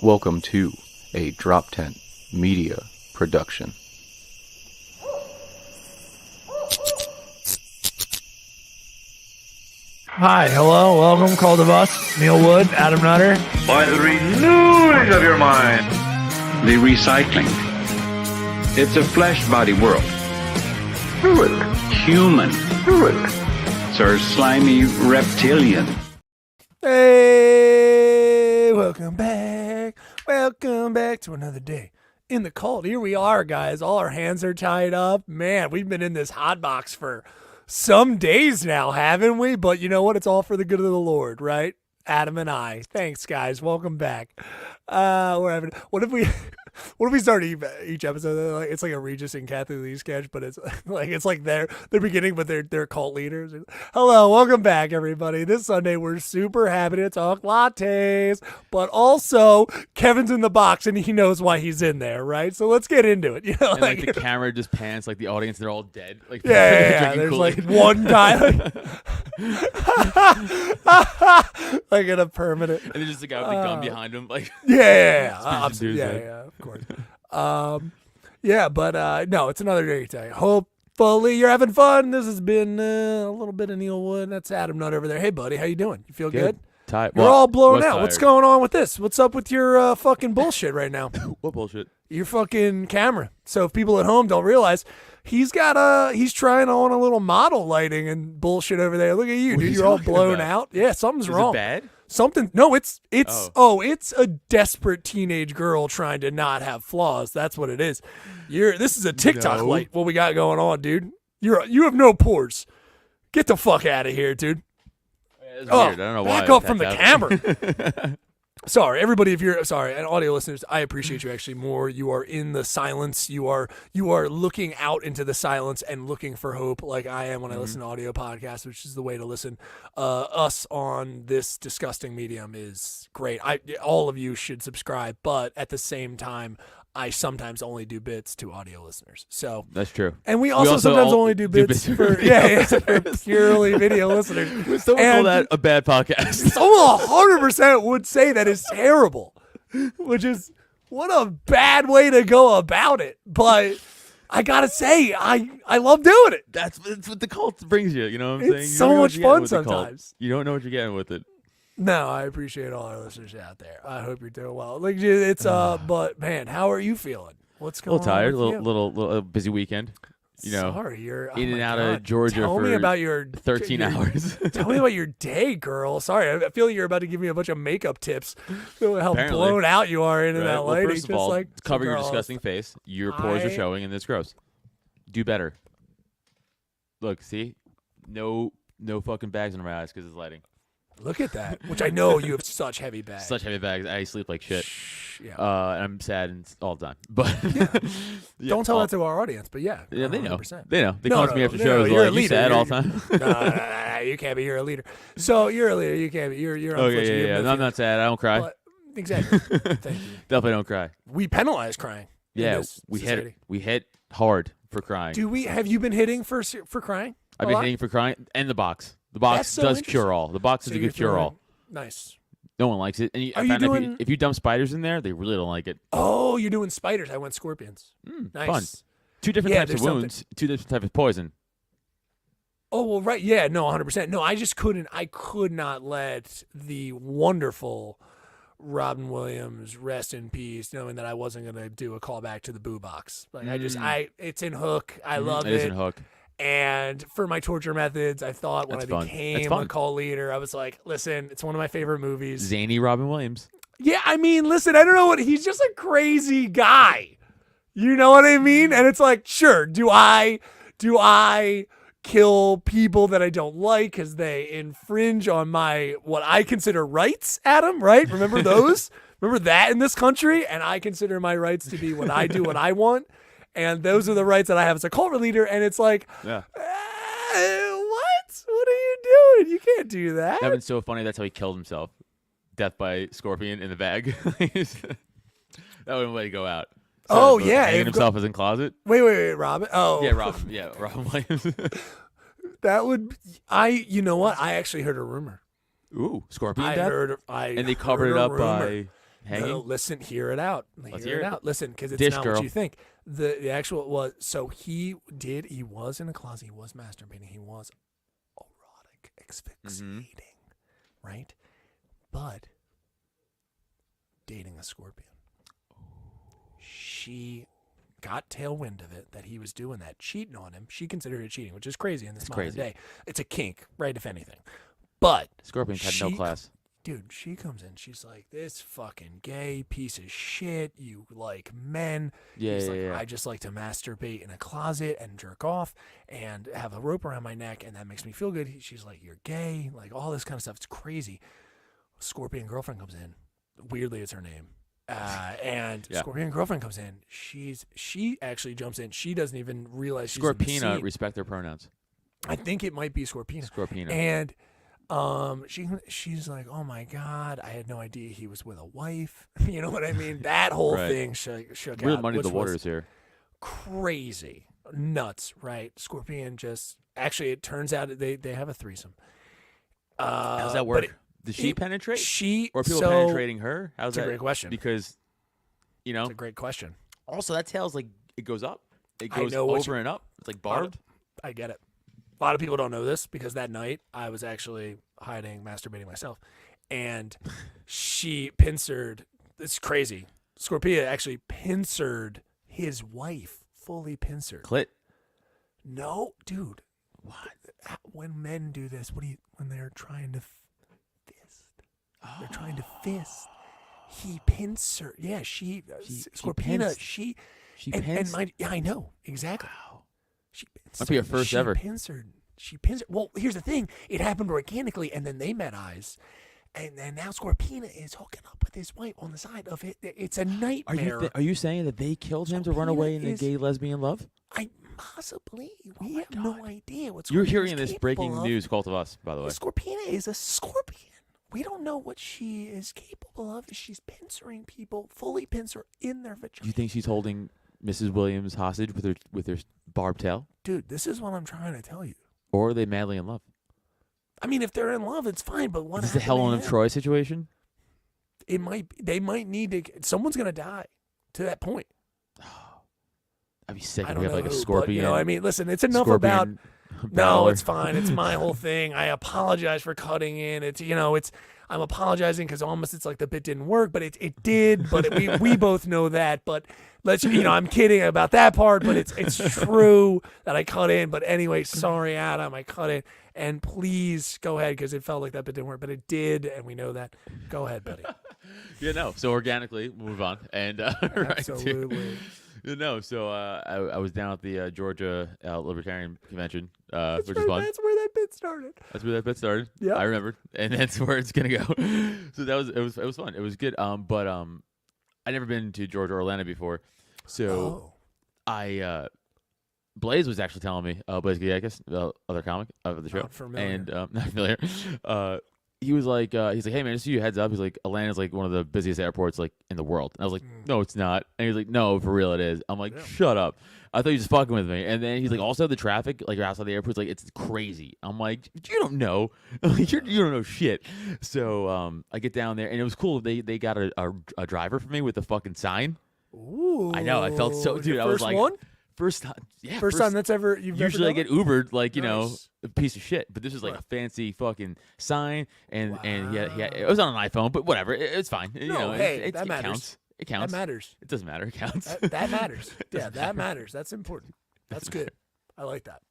Welcome to a Drop Tent Media production. Hi, hello, welcome, Call the Bus, Neil Wood, Adam Nutter. By the renewing of your mind. The recycling. It's a flesh body world. Do it. Human. Do it. Sir slimy reptilian. Hey, welcome back to another day in the cult. Here we are, guys, all our hands are tied up. Man, we've been in this hot box for some days now, haven't we? But you know what? It's all for the good of the Lord, right? Adam and I. Thanks, guys. Welcome back. We're having. What if we start each episode? It's like a Regis and Kathy Lee sketch, but it's like their beginning, but they're cult leaders. Hello, welcome back, everybody. This Sunday we're super happy to talk lattes, but also Kevin's in the box and he knows why he's in there, right? So let's get into it. You know, and like the camera just pans, like the audience, they're all dead. Like yeah. There's like one guy, like in a permanent, and there's just a guy with a gun behind him, like yeah, of course. No, it's another day today. Hopefully you're having fun. This has been a little bit of Neil Wood. That's Adam Nutt over there. Hey, buddy, how you doing? You feel good? Tired. You're all blown out. Tired. What's going on with this? What's up with your fucking bullshit right now? What bullshit? Your fucking camera. So if people at home don't realize, he's trying on a little model lighting and bullshit over there. Look at you, dude. You're all blown out. Yeah, something's wrong. Is it bad? No, it's a desperate teenage girl trying to not have flaws. That's what it is. This is a TikTok light. What we got going on, dude? You have no pores. Get the fuck out of here, dude. Yeah, that's weird. I don't know why. Back up from the camera. Sorry, everybody. And audio listeners, I appreciate you actually more. You are in the silence. You are looking out into the silence and looking for hope, like I am when I listen to audio podcasts, which is the way to listen. Us on this disgusting medium is great. All of you should subscribe, but at the same time, I sometimes only do bits to audio listeners. So that's true. And we also sometimes only do bits for purely video listeners. Someone call that a bad podcast. Someone 100% would say that is terrible, which is what a bad way to go about it. But I gotta say, I love doing it. That's what the cult brings you. You know what I'm saying? It's so much fun sometimes. You don't know what you're getting with it. No, I appreciate all our listeners out there. I hope you're doing well. Like it's but man, how are you feeling? What's going on? A little tired, with little busy weekend. You know, sorry, you're in and out of Georgia Tell for me about your 13 hours. Tell me about your day, girl. Sorry, I feel like you're about to give me a bunch of makeup tips. How blown out you are into that lighting. First of all, cover your disgusting face. Your pores are showing, and it's gross. Do better. Look, see, no fucking bags under my eyes because it's lighting. Look at that. Which I know you have such heavy bags. Such heavy bags. I sleep like shit. Yeah. And I'm sad all the time. But don't tell that to our audience. But yeah, they know. 100%. They know. They call me after shows. You're a you leader. sad all the time. No, you can't be. You're a leader. So you're a leader. You can't be. You're okay. Yeah. No, I'm not sad. I don't cry. But, exactly. Thank you. Definitely don't cry. We penalize crying. Yeah, we hit hard for crying. Have you been hitting for crying? I've been hitting for crying and the box. The box does cure all. The box is a good cure all. Nice. No one likes it. And if you dump spiders in there, they really don't like it. Oh, you're doing spiders. I went scorpions. Nice. Fun. Two different types of wounds, two different types of poison. Oh, well, right. Yeah, no, 100%. No, I just couldn't. I could not let the wonderful Robin Williams rest in peace, knowing that I wasn't going to do a callback to the Boo Box. Like, it's in Hook. I love it. It is in Hook. And for my torture methods, I thought when I became a cult leader, I was like, listen, it's one of my favorite movies. Zany Robin Williams. Yeah, I mean, listen, I don't know he's just a crazy guy. You know what I mean? And it's like, sure, do I kill people that I don't like because they infringe on what I consider rights, Adam, right? Remember those? Remember that in this country? And I consider my rights to be when I do what I want. And those are the rights that I have as a cult leader. And it's like, what? What are you doing? You can't do that. That was so funny. That's how he killed himself. Death by scorpion in the bag. That wouldn't let it go out. So hanging himself in the closet. Wait, Robin. Oh, yeah, Robin. Yeah, Robin Williams. That would. You know what? I actually heard a rumor. Ooh, scorpion I death. heard. And they covered it up by hanging. No, listen, hear it out. Let's Hear hear it it. out. Listen, because it's Dish not girl. what you think. The actual was so he was in a closet. He was masturbating. He was erotic asphyxiating, right? But dating a scorpion. She got tailwind of it that he was doing that, cheating on him. She considered it cheating, which is crazy in this modern day. It's a kink, right? If anything, but Scorpions had no class. Dude, she comes in. She's like, this fucking gay piece of shit. You like men. He's like, I just like to masturbate in a closet and jerk off and have a rope around my neck, and that makes me feel good. She's like, you're gay. Like, all this kind of stuff. It's crazy. Scorpion girlfriend comes in. Weirdly, it's her name. And Scorpion girlfriend comes in. She actually jumps in. She doesn't even realize she's in the Scorpina, scene. respect their pronouns. I think it might be Scorpina. Scorpina. And she's like, oh my God, I had no idea he was with a wife. You know what I mean? That whole thing shook Real out. money Which the was waters here. crazy. Nuts, right? Scorpion just, actually, it turns out they have a threesome. How's that work? Did she penetrate? Or people penetrating her? How's that? That's a great question. Because, you know. It's a great question. Also, that tail's like, it goes up. It goes know over and up. It's like barbed. I get it. A lot of people don't know this because that night I was actually hiding, masturbating myself. And she pincered. It's crazy. Scorpia actually pincered his wife. Fully pincered. Clit. No, dude. What? When men do this, when they're trying to fist. They're trying to fist. He pincered. Yeah, Scorpina, she pinced? I know. Exactly. Wow. She Might be her first ever. She pincered. Well, here's the thing. It happened organically, and then they met eyes. And then now Scorpina is hooking up with his wife on the side of it. It's a nightmare. Are you saying that they killed him to run away in the gay lesbian love? Possibly. We have no idea what Scorpina You're hearing is this breaking capable of. news, Cult of Us, by the way. Scorpina is a scorpion. We don't know what she is capable of. She's pincering people, fully pincer in their vagina. Do you think she's holding Mrs. Williams hostage with her barbed tail? Dude, this is what I'm trying to tell you. Or are they madly in love? I mean, if they're in love, it's fine. But what is this the Helen of Troy situation? It might. They might need to. Someone's gonna die to that point. I'd be sick I if don't we have know like a who, scorpion. but, you know, I mean, listen. It's enough Scorpion about. Valor. No, it's fine. It's my whole thing. I apologize for cutting in. It's I'm apologizing because almost it's like the bit didn't work, but it did. But we both know that. But I'm kidding about that part. But it's true that I cut in. But anyway, sorry, Adam, I cut in. And please go ahead because it felt like that bit didn't work, but it did, and we know that. Go ahead, buddy. So organically, we'll move on. And absolutely. So I was down at the Georgia Libertarian Convention, which is fun. That's where that bit started. That's where that bit started. Yeah, I remembered, and that's where it's gonna go. So it was fun. It was good. But I never been to Georgia or Atlanta before, so Blaze was actually telling me, Blaze Giacchis, the other comic of the show, not familiar. and not familiar. He was like, hey man, just so you heads up. He's like, Atlanta's like one of the busiest airports like in the world. And I was like, no, it's not. And he's like, no, for real, it is. I'm like, shut up. I thought you were just fucking with me. And then he's like, also the traffic like outside the airport's like it's crazy. I'm like, you don't know, you don't know shit. So I get down there and it was cool. They got a driver for me with the fucking sign. Ooh, I know. I felt so, dude. I was like, one? First time, first time that's ever you've usually ever I get Ubered like Nice. a piece of shit, but this is like a fancy fucking sign, and it was on an iPhone, but whatever, it's fine. Hey, that matters. Counts. It counts. That matters. It doesn't matter. It counts. That matters. Yeah, that matters. That's important. That's good. I like that.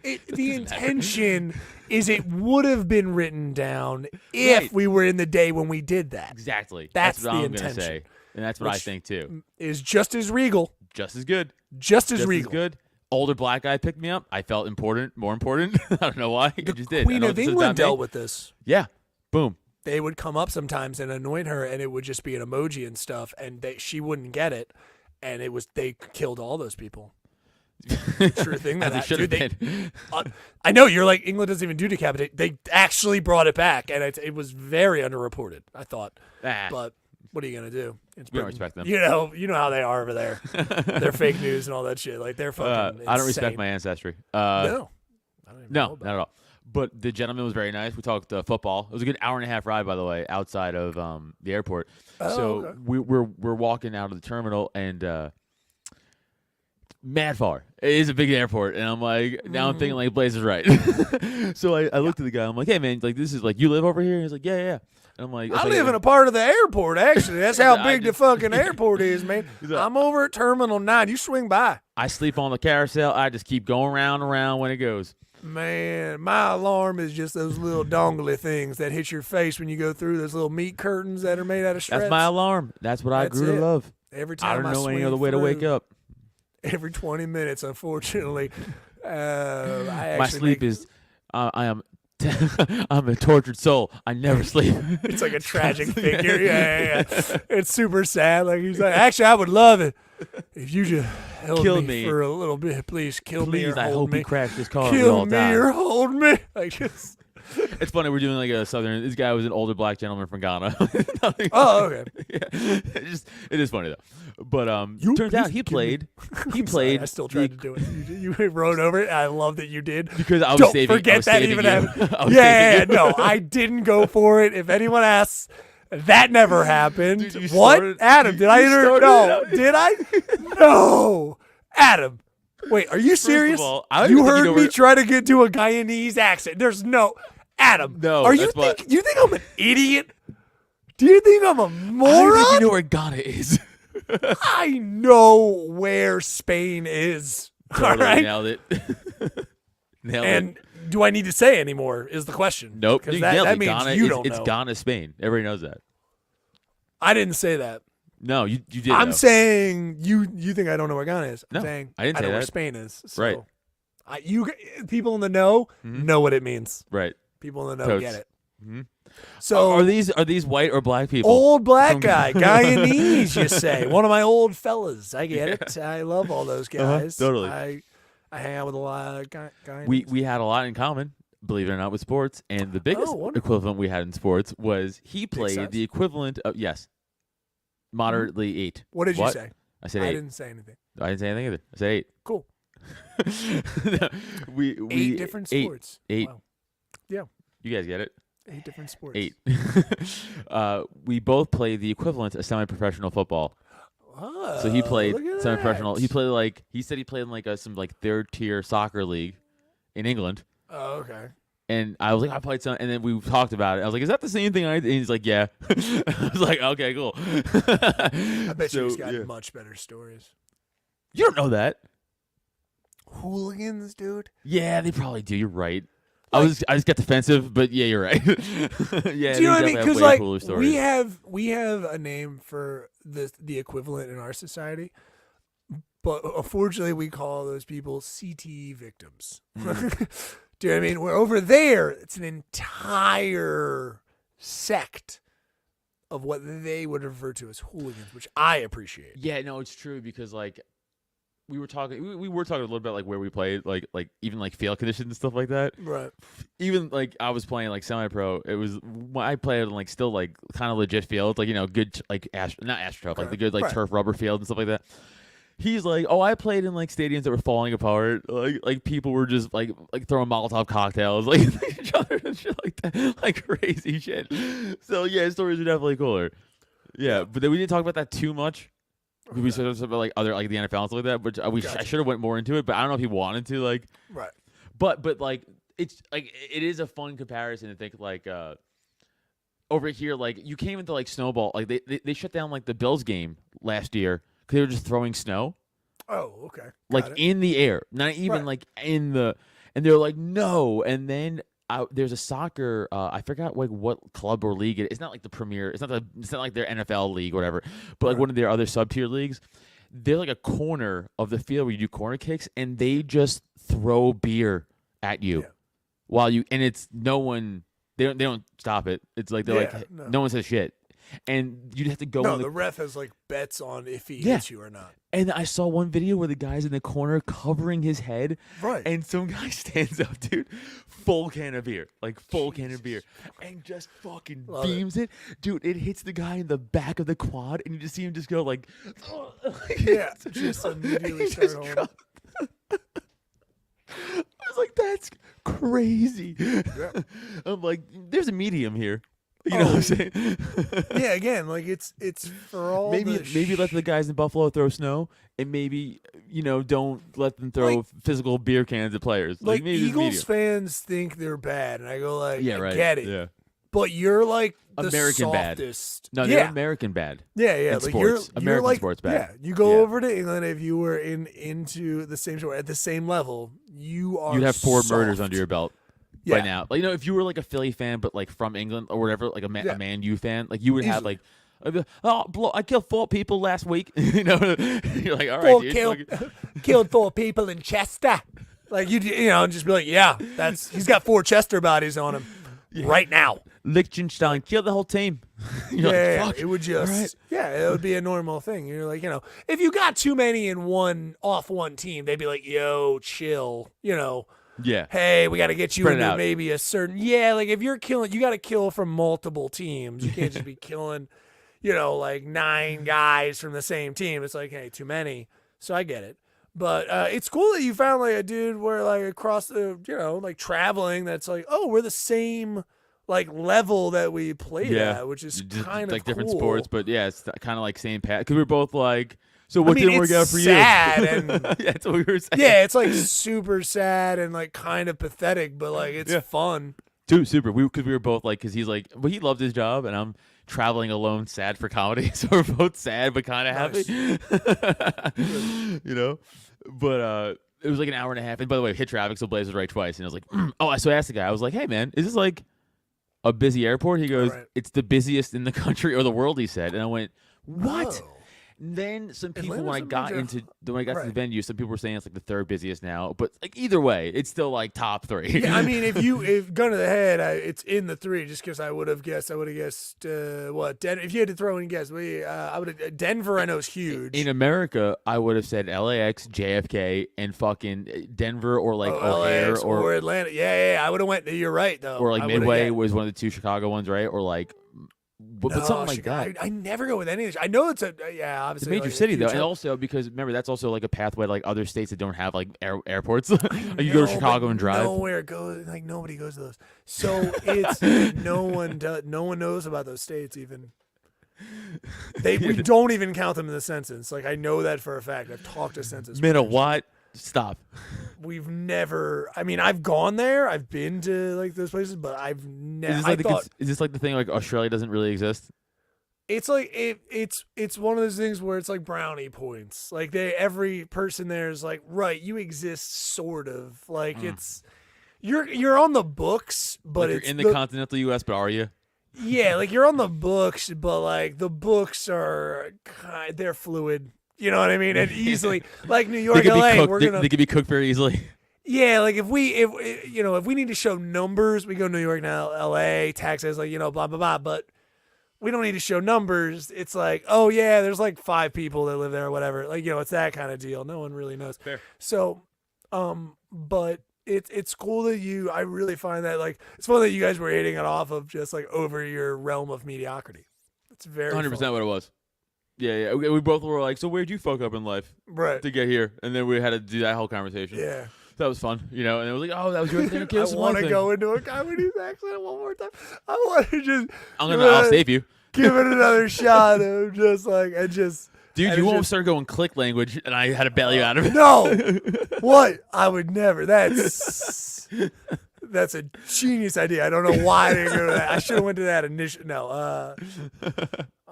The intention is it would have been written down if we were in the day when we did that. Exactly. That's what the I'm intention. gonna say, and that's what I think too. Is just as regal. Just as good. Just as regal. Good. Older black guy picked me up. I felt important, more important. I don't know why. I just did. Queen of England dealt with this. Yeah. Boom. They would come up sometimes and anoint her, and it would just be an emoji and stuff, and she wouldn't get it, and they killed all those people. True thing that should have been. I know you're like England doesn't even do decapitate. They actually brought it back, and it was very underreported. I thought, but what are you gonna do? We don't respect them. You know how they are over there. They're fake news and all that shit. Like they're fucking. I don't insane. respect my ancestry. No, I don't even know not about at all. But the gentleman was very nice. We talked football. It was a good hour and a half ride, by the way, outside of the airport. So okay. we're walking out of the terminal, and mad far. It is a big airport, and I'm like, now I'm thinking like Blaze is right. So I looked at the guy. I'm like, hey man, like this is like you live over here? He's like, yeah. And I'm like, I live in a part of the airport, actually. That's how big the fucking airport is, man. Like, I'm over at Terminal 9. You swing by. I sleep on the carousel. I just keep going round and round when it goes. Man, my alarm is just those little dongly things that hit your face when you go through those little meat curtains that are made out of shreds. That's my alarm. That's what I grew to love. Every time I don't know any swing other way to wake through, up. Every 20 minutes, unfortunately. My sleep is, I am, I'm a tortured soul. I never sleep. It's like a tragic figure. Yeah. It's super sad. Like he's like, actually, I would love it if you just held Kill me me for a little bit. Please kill me or Please, I hold hope me. he crashed this car. We Kill all me die. or hold me. Like just. It's funny. We're doing like a southern. This guy was an older black gentleman from Ghana. Oh, okay. Yeah. It is funny though. But turns out he played. He Sorry, played. I still tried to do it. You rode over it. I love that you did. Because I was Don't saving. forget I was that saving even you. happened. I was Yeah, saving you. no, I didn't go for it. If anyone asks, that never happened. Dude, you What? started- Adam, did I enter? started No. it. Did I? No. Adam. Wait, are you serious? all, I don't You even think you heard know me where- try to get to a Guyanese accent. There's no Adam. No, Are you that's why- think I'm an idiot? Do you think I'm a I don't moron? think you know where Ghana is. I know where Spain is. All Totally right. nailed it. Nailed And it. do I need to say any more is the question. Nope. Because You that, nailed that it. means Ghana you is, don't it's know. Ghana, Spain. Everybody knows that. I didn't say that. No, you did. I'm though. saying you think I don't know where Ghana is. I'm No, saying I didn't say know where that. Spain is. So Right. People in the know Mhm. know what it means. Right. People in the know Totes. get it. Mhm. So Are these white or black people? old black from- guy, Guyanese, you say. One of my old fellas. I get it. I love all those guys. totally. I hang out with a lot of Guyanese. We had a lot in common, believe it or not, with sports. And the biggest wonderful. equivalent we had in sports was he size? played the equivalent of moderately 8. What did you What? say? I said I 8. didn't say anything. I didn't say anything either. I said 8. Cool. we 8 different sports. 8. Wow. You guys get it? 8 different sports. 8. We both played the equivalent of semi-professional football. Oh, So he played look at semi-professional. that. He played like he said he played in like some like third-tier soccer league in England. Oh, okay. And I was like, I played some, and then we talked about it. I was like, is that the same thing I did? And he's like, yeah. I was like, okay, cool. I bet you he's got yeah. much better stories. You don't know that. Hooligans, dude. Yeah, they probably do. You're right. I just got defensive, but yeah, you're right. Yeah, Do you know what I mean? Because Because like cooler stories. we have a name for the equivalent in our society, but unfortunately we call those people CTE victims. Do you know what I mean? Where over there it's an entire sect of what they would refer to as hooligans, which I appreciate. Yeah, no, it's true because like we were talking a little bit like where we played, like even like field conditions and stuff like that. Right. Even like I was playing like semi-pro. It was I played on like still like kind of legit fields, like good like not AstroTurf, like the good like turf rubber field and stuff like that. He's like, oh, I played in like stadiums that were falling apart. Like people were just like throwing Molotov cocktails like at each other and shit like that, like crazy shit. So yeah, stories are definitely cooler. Yeah, but then we didn't talk about that too much. We started talking about like other like the NFL and stuff like that, which I should have went more into it, but I don't know if he wanted to like. Right. But like it's like it is a fun comparison to think like over here like you came into like snowball like they shut down like the Bills game last year because they were just throwing snow. Oh, okay. Like Got it. in the air, not even like in the, and they're like no, and then there's a soccer, I forgot like what club or league it is. It's not like the Premier, it's not like their NFL league or whatever, but like one of their other sub-tier leagues. They're like a corner of the field where you do corner kicks, and they just throw beer at you while you, and it's no one. They don't stop it. It's like they're like no one says shit. And you'd have to go. No, the ref has like bets on if he hits you or not. And I saw one video where the guy's in the corner covering his head. Right. And some guy stands up, dude, full can of beer. Like full can of beer. And just fucking beams it. Dude, it hits the guy in the back of the quad and you just see him just go like yeah. Just immediately start holding. I was like, that's crazy. I'm like, there's a medium here. You know what I'm saying? Yeah, again, like it's for all maybe let the guys in Buffalo throw snow, and maybe don't let them throw physical beer cans at players. Like maybe Eagles fans think they're bad, and I go like, yeah, I right. get it. Yeah. But you're like the American softest. bad. No, they're American bad. Yeah, yeah. In Like sports. you're American like, sports bad. Yeah, you go over to England if you were into the same sport at the same level. You'd have 4 soft. murders under your belt. Yeah. By now, like if you were like a Philly fan, but like from England or whatever, like a Man U fan, like you would have like, I killed 4 people last week. You're like, all right, dude. Killed 4 people in Chester. Like you just be like, yeah, he's got 4 Chester bodies on him right now. Liechtenstein killed the whole team. Yeah, like, fuck. it would just, it would be a normal thing. You're like, if you got too many in one team, they'd be like, yo, chill, Yeah. Hey, we got to get you Spread it into out. maybe a certain. Yeah, like if you're killing, you got to kill from multiple teams. You can't just be killing, like 9 guys from the same team. It's like, hey, too many. So I get it. But it's cool that you found like a dude where like across the, like traveling. That's like, oh, we're the same like level that we played at, which is just kind of like different cool. sports, but yeah, it's kind of like same path. Because we're both like, so what I mean, didn't work out for sad you? And Yeah, that's what we were saying. yeah, it's like super sad and like kind of pathetic, but like it's fun. Dude, super. Because we were both like, because he's like, well, he loved his job, and I'm traveling alone, sad for comedy. So we're both sad, but kind of happy. But it was like an hour and a half. And by the way, hit traffic, so Blaze was right twice. And I was like, so I asked the guy, I was like, hey, man, is this like a busy airport? He goes, it's the busiest in the country or the world, he said. And I went, what? Oh. Then some people, Atlanta's when I got major- to the venue, some people were saying it's like the 3rd busiest now. But like either way, it's still like top 3. Yeah, I mean, if gun to the head, it's in the 3. Just because I would have guessed what? If you had to throw in guess, I would have Denver. I know is huge. In America, I would have said LAX, JFK, and fucking Denver or like O'Hare LAX or Atlanta. Yeah. I would have went. You're right though. or like Midway was one of the 2 Chicago ones, right? Or like. But something like that. I never go with any of this. I know it's obviously it's a major city though, and also because remember that's also like a pathway to like other states that don't have like airports. Like you go to Chicago and drive. Nowhere goes like nobody goes to those. So it's no one knows about those states even. We don't even count them in the census. Like I know that for a fact. I've talked to census. Minnewatt. Stop. We've never. I mean, I've gone there. I've been to like those places, but I've never. Is this like the thing like Australia doesn't really exist? It's like it's one of those things where it's like brownie points. Like every person there is like, right, you exist, sort of. Like it's you're on the books, but like it's you're in the continental U.S. But are you? Yeah, like you're on the books, but like the books are they're fluid. You know what I mean? And easily, like New York, LA, they can be cooked very easily. Yeah, like if we need to show numbers, we go New York now, LA, Texas, like blah blah blah. But we don't need to show numbers. It's like, oh yeah, there's like 5 people that live there or whatever. Like it's that kind of deal. No one really knows. Fair. So, but it's cool that I really find that like it's fun that you guys were hitting it off of just like over your realm of mediocrity. It's very 100% what it was. Yeah. We both were like, so where'd you fuck up in life right to get here? And then we had to do that whole conversation. Yeah. That was fun, and it was like, oh, that was your thing. Okay, I want to go into a comedy accent one more time. I want to just. I'll save you. Give it another shot. Of just like Dude, you almost started going click language, and I had to bail you out of it. No, what? I would never. That's a genius idea. I don't know why I didn't go to that. I should have went to that initial. No, I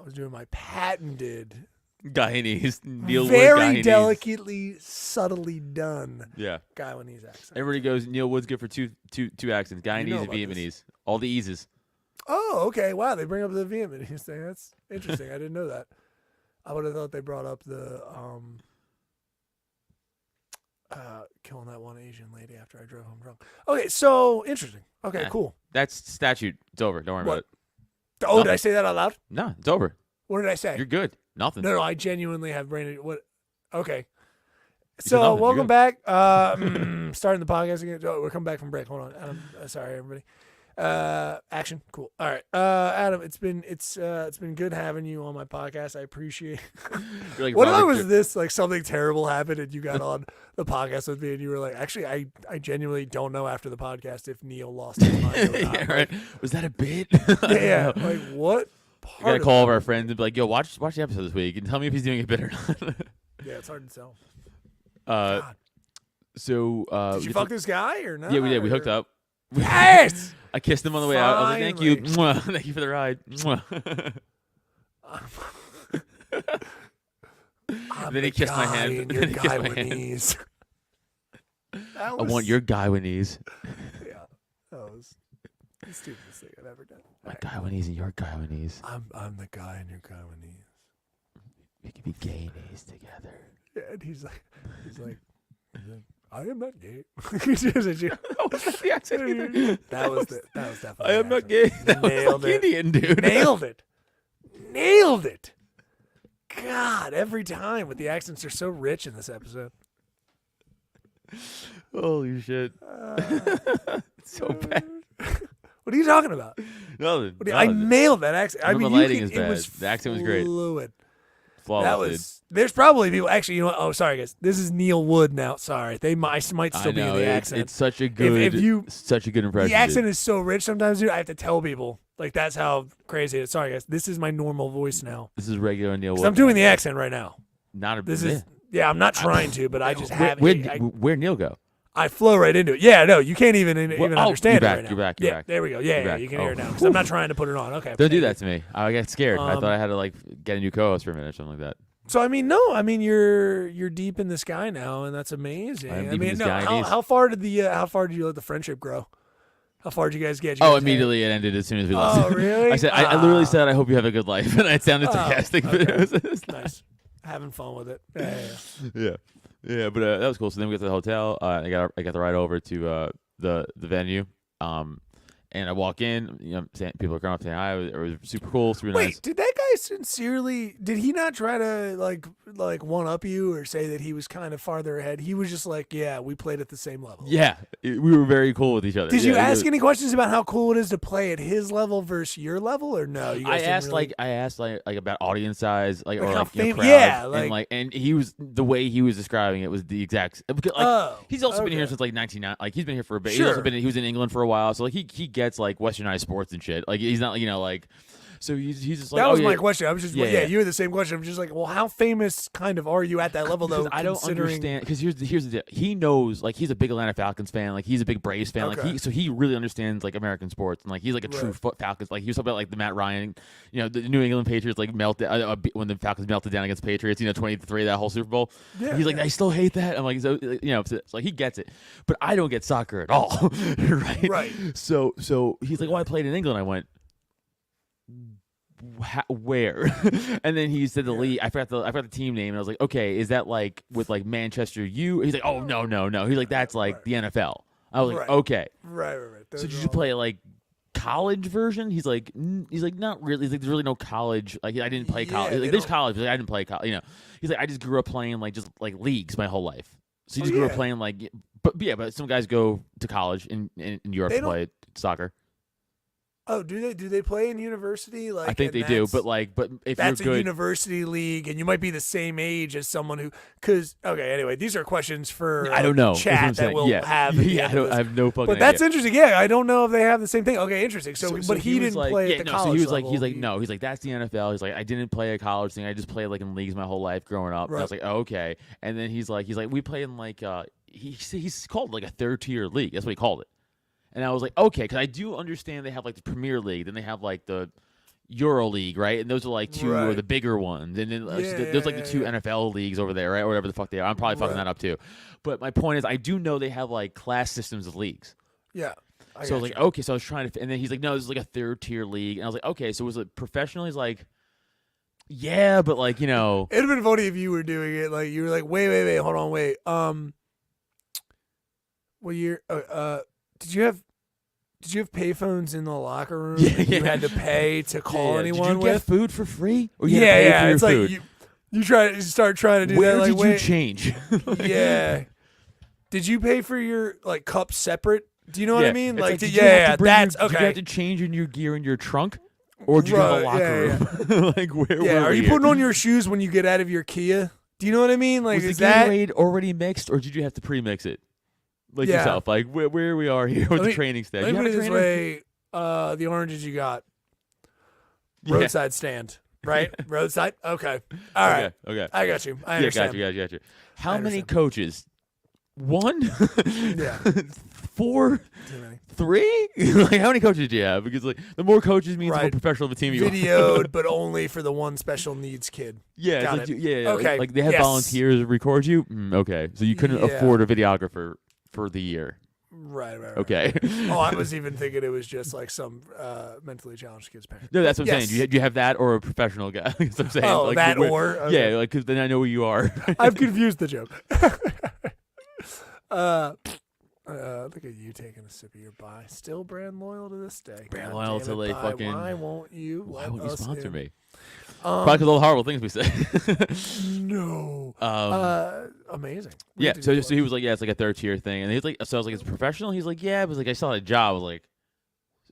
was doing my patented. Guyanese, Neil Wood very Guyanese. delicately, subtly done. Yeah, Guyanese accent. Everybody goes. Neil Wood's good for two accents: Guyanese and Vietnamese. This. All the eases. Oh, okay. Wow, they bring up the Vietnamese thing. That's interesting. I didn't know that. I would have thought they brought up the killing that one Asian lady after I drove home drunk. Okay, so interesting. Okay, cool. That's statute. It's over. Don't worry about it. Oh, Nothing. did I say that out loud? No, it's over. What did I say? You're good. Nothing. No, I genuinely have brain. What? Okay. said So nothing. welcome You're back. Starting the podcast again. Oh, we're coming back from break. Hold on. Sorry, everybody. Action. Cool. All right. Adam, it's been good having you on my podcast. I appreciate You're like what if I Robert was this, like something terrible happened and you got on the podcast with me and you were like, actually, I genuinely don't know after the podcast if Neil lost his mind or not. Yeah, right. Was that a bit? Yeah. Like what We part gotta of call all it? of our friends and be like, yo, watch the episode this week and tell me if he's doing a bit or not. Yeah, it's hard to tell. uh, so Did you fuck this guy or not? Yeah, we did. We hooked up. Yes! I kissed him on the way out. I was like, thank you. Mwah. Thank you for the ride. Mwah. Then he kissed my hand. And Then your he kissed guy my with hand. knees. I want your guy with knees. Yeah, that was the stupidest thing I've ever done. My guy with knees and your guy with knees. I'm the guy and your guy with knees. We could be gay knees together. Yeah, and he's like, I am not gay. That was definitely. I am the not gay. accent. That was Nailed like it. Indian, dude. Nailed it. God, every time with the accents are so rich in this episode. Holy shit. It's so bad. What are you talking about? Nothing. I nailed that accent. I The mean, lighting you is can, it bad. was The accent was great. fluid. Flawless, That was. There's probably people. Actually, you know what? Oh, sorry, guys. This is Neil Wood now. Sorry, they might still dude. be in the accent. It's such a good, such a good impression. The accent dude. is so rich sometimes, dude. I have to tell people. Like, that's how crazy it is. Sorry, guys. This is my normal voice now. This is regular Neil 'Cause Wood. I'm doing the accent right now. Not a This yeah. is. Yeah, I'm not trying to, but I just have Where, it. where'd Neil go? I flow right into it. Yeah, no, you can't even understand you're it back, right now. you're back, Yeah, there we go. Yeah, back. you can Oh. hear it now. Because I'm not trying to put it on. Okay. Don't do that to me. I got scared. I thought I had to like get a new co-host for a minute or something like that. So I mean, no, I mean you're deep in this guy now, and that's amazing. I'm I deep in mean, this no, guy, and how far did you let the friendship grow? How far did you guys get? Did you Oh, guys immediately it ended as soon as we Oh, left. really? I said, I literally said, I hope you have a good life, and it sounded sarcastic, but okay. it was Nice, having fun with it. Yeah. yeah, yeah. But that was cool. So then we got to the hotel. I got the ride over to the venue. And I walk in, you know, people are coming up saying hi. It was super cool, super Wait, nice. did that guy sincerely? Did he not try to like one up you or say that he was kind of farther ahead? He was just like, yeah, we played at the same level. Yeah, we were very cool with each other. Did Yeah, you it ask was- any questions about how cool it is to play at his level versus your level, or no? You guys I asked like about audience size, like or how like you know, fam- crowd, yeah, and he was the way he was describing it was the exact. Because, like, Oh, he's also been here okay. since like 1990. Like he's been here for a bit. Sure. He was in England for a while, so like he gets like westernized sports and shit. Like he's not, you know, like so he's just like that oh, was yeah. my question. I was just Yeah. you had the same question. I'm just like, well, how famous kind of are you at that level though? Because I don't considering- understand. Because here's the deal. He knows, like, he's a big Atlanta Falcons fan. Like, he's a big Braves fan. Okay. Like, he really understands like American sports, and like he's like a true Falcons. Like he was talking about like the Matt Ryan, you know, the New England Patriots like melted when the Falcons melted down against Patriots. You know, 20-3 that whole Super Bowl. Yeah, He's like, I still hate that. I'm like, so you know, so like he gets it, but I don't get soccer at all. Right. Right. So he's like, well, I played in England. I went. Where? And then he said the league. I forgot the team name, and I was like, okay, is that like with like Manchester U? He's like, oh no. He's like, that's like the NFL. I was like, okay. Right. So did you play like college version? He's like not really. He's like, there's really no college. Like I didn't play college. Yeah, Like, they there's don't- college, but I didn't play college. You know, he's like, I just grew up playing like just like leagues my whole life. So he just grew up playing like, but some guys go to college in Europe to play soccer. Oh, do they play in university? Like I think they do, but if that's you're a good, university league, and you might be the same age as someone who. Because anyway, these are questions for I don't know. That's what I'm chat that saying. we'll Yeah. have. At the Yeah, end of I this. have no fucking. But that's idea. interesting. Yeah, I don't know if they have the same thing. Okay, interesting. So but he was didn't like, play yeah, at the no, college so he was level. he's like, no, he's like, that's the NFL. He's like, I didn't play a college thing. I just played like in leagues my whole life growing up. And I was like, oh, okay. And then he's like, we play in like, he's called like a third tier league. That's what he called it. And I was like, okay, because I do understand they have like the Premier League, then they have like the Euro League, right? And those are like two or the bigger ones. And then there's like the two NFL leagues over there, right? Or whatever the fuck they are. I'm probably fucking that up too. But my point is, I do know they have like class systems of leagues. Yeah. So I was like, okay. So I was trying to, and then he's like, no, this is like a third tier league. And I was like, okay. So was it professional? He's like, yeah, but like, you know, it'd have been funny if you were doing it. Like you were like, wait, hold on, wait. What year? Did you have payphones in the locker room? Yeah, You had to pay to call anyone Did you get with? food for free? Or you had to pay for your It's food? like you start trying to do Where that. Like, did you wait, change? yeah. Did you pay for your like cup separate? Do you know what I mean? It's Like, did you have to bring that's Did you okay. have to change your gear in your trunk, or do you have a locker room? Like, where were Are we you here? putting on your shoes when you get out of your Kia? Do you know what I mean? Like, Was is the that Gatorade already mixed, or did you have to pre-mix it? Like yourself, like where we are here with the training staff. Let You me have put a it this trainer? way: the oranges you got, roadside stand, right? Roadside. Okay. All right. Okay. I got you. I understand. Got you. How many understand. coaches? 1? Yeah. 4? Too many. 3? Like, how many coaches do you have? Because like the more coaches means the more Right. professional of a team you are. Videoed, but only for the one special needs kid. Yeah, Got it's it. like, yeah. Okay. Like they have Yes. volunteers record you. Okay, so you couldn't Yeah. afford a videographer for the year. Right. Okay. Oh, I was even thinking it was just like some mentally challenged kid's parent. No, that's what I'm Yes. saying. Do you have that or a professional guy? That's what I'm saying. Oh, like, that where- or? Okay. Yeah, like because then I know who you are. I've confused the joke. Look at you taking a sip of your buy. Still brand loyal to this day. Brand God loyal damn till it, they Buy. fucking- Why won't you? Why let won't you us sponsor in? me? Probably because all the horrible things we say. No. Amazing. We Yeah, do so do he was like, yeah, it's like a third tier thing, and he's like, so I was like, it's professional. He's like, yeah, but like I still had a job. I was like,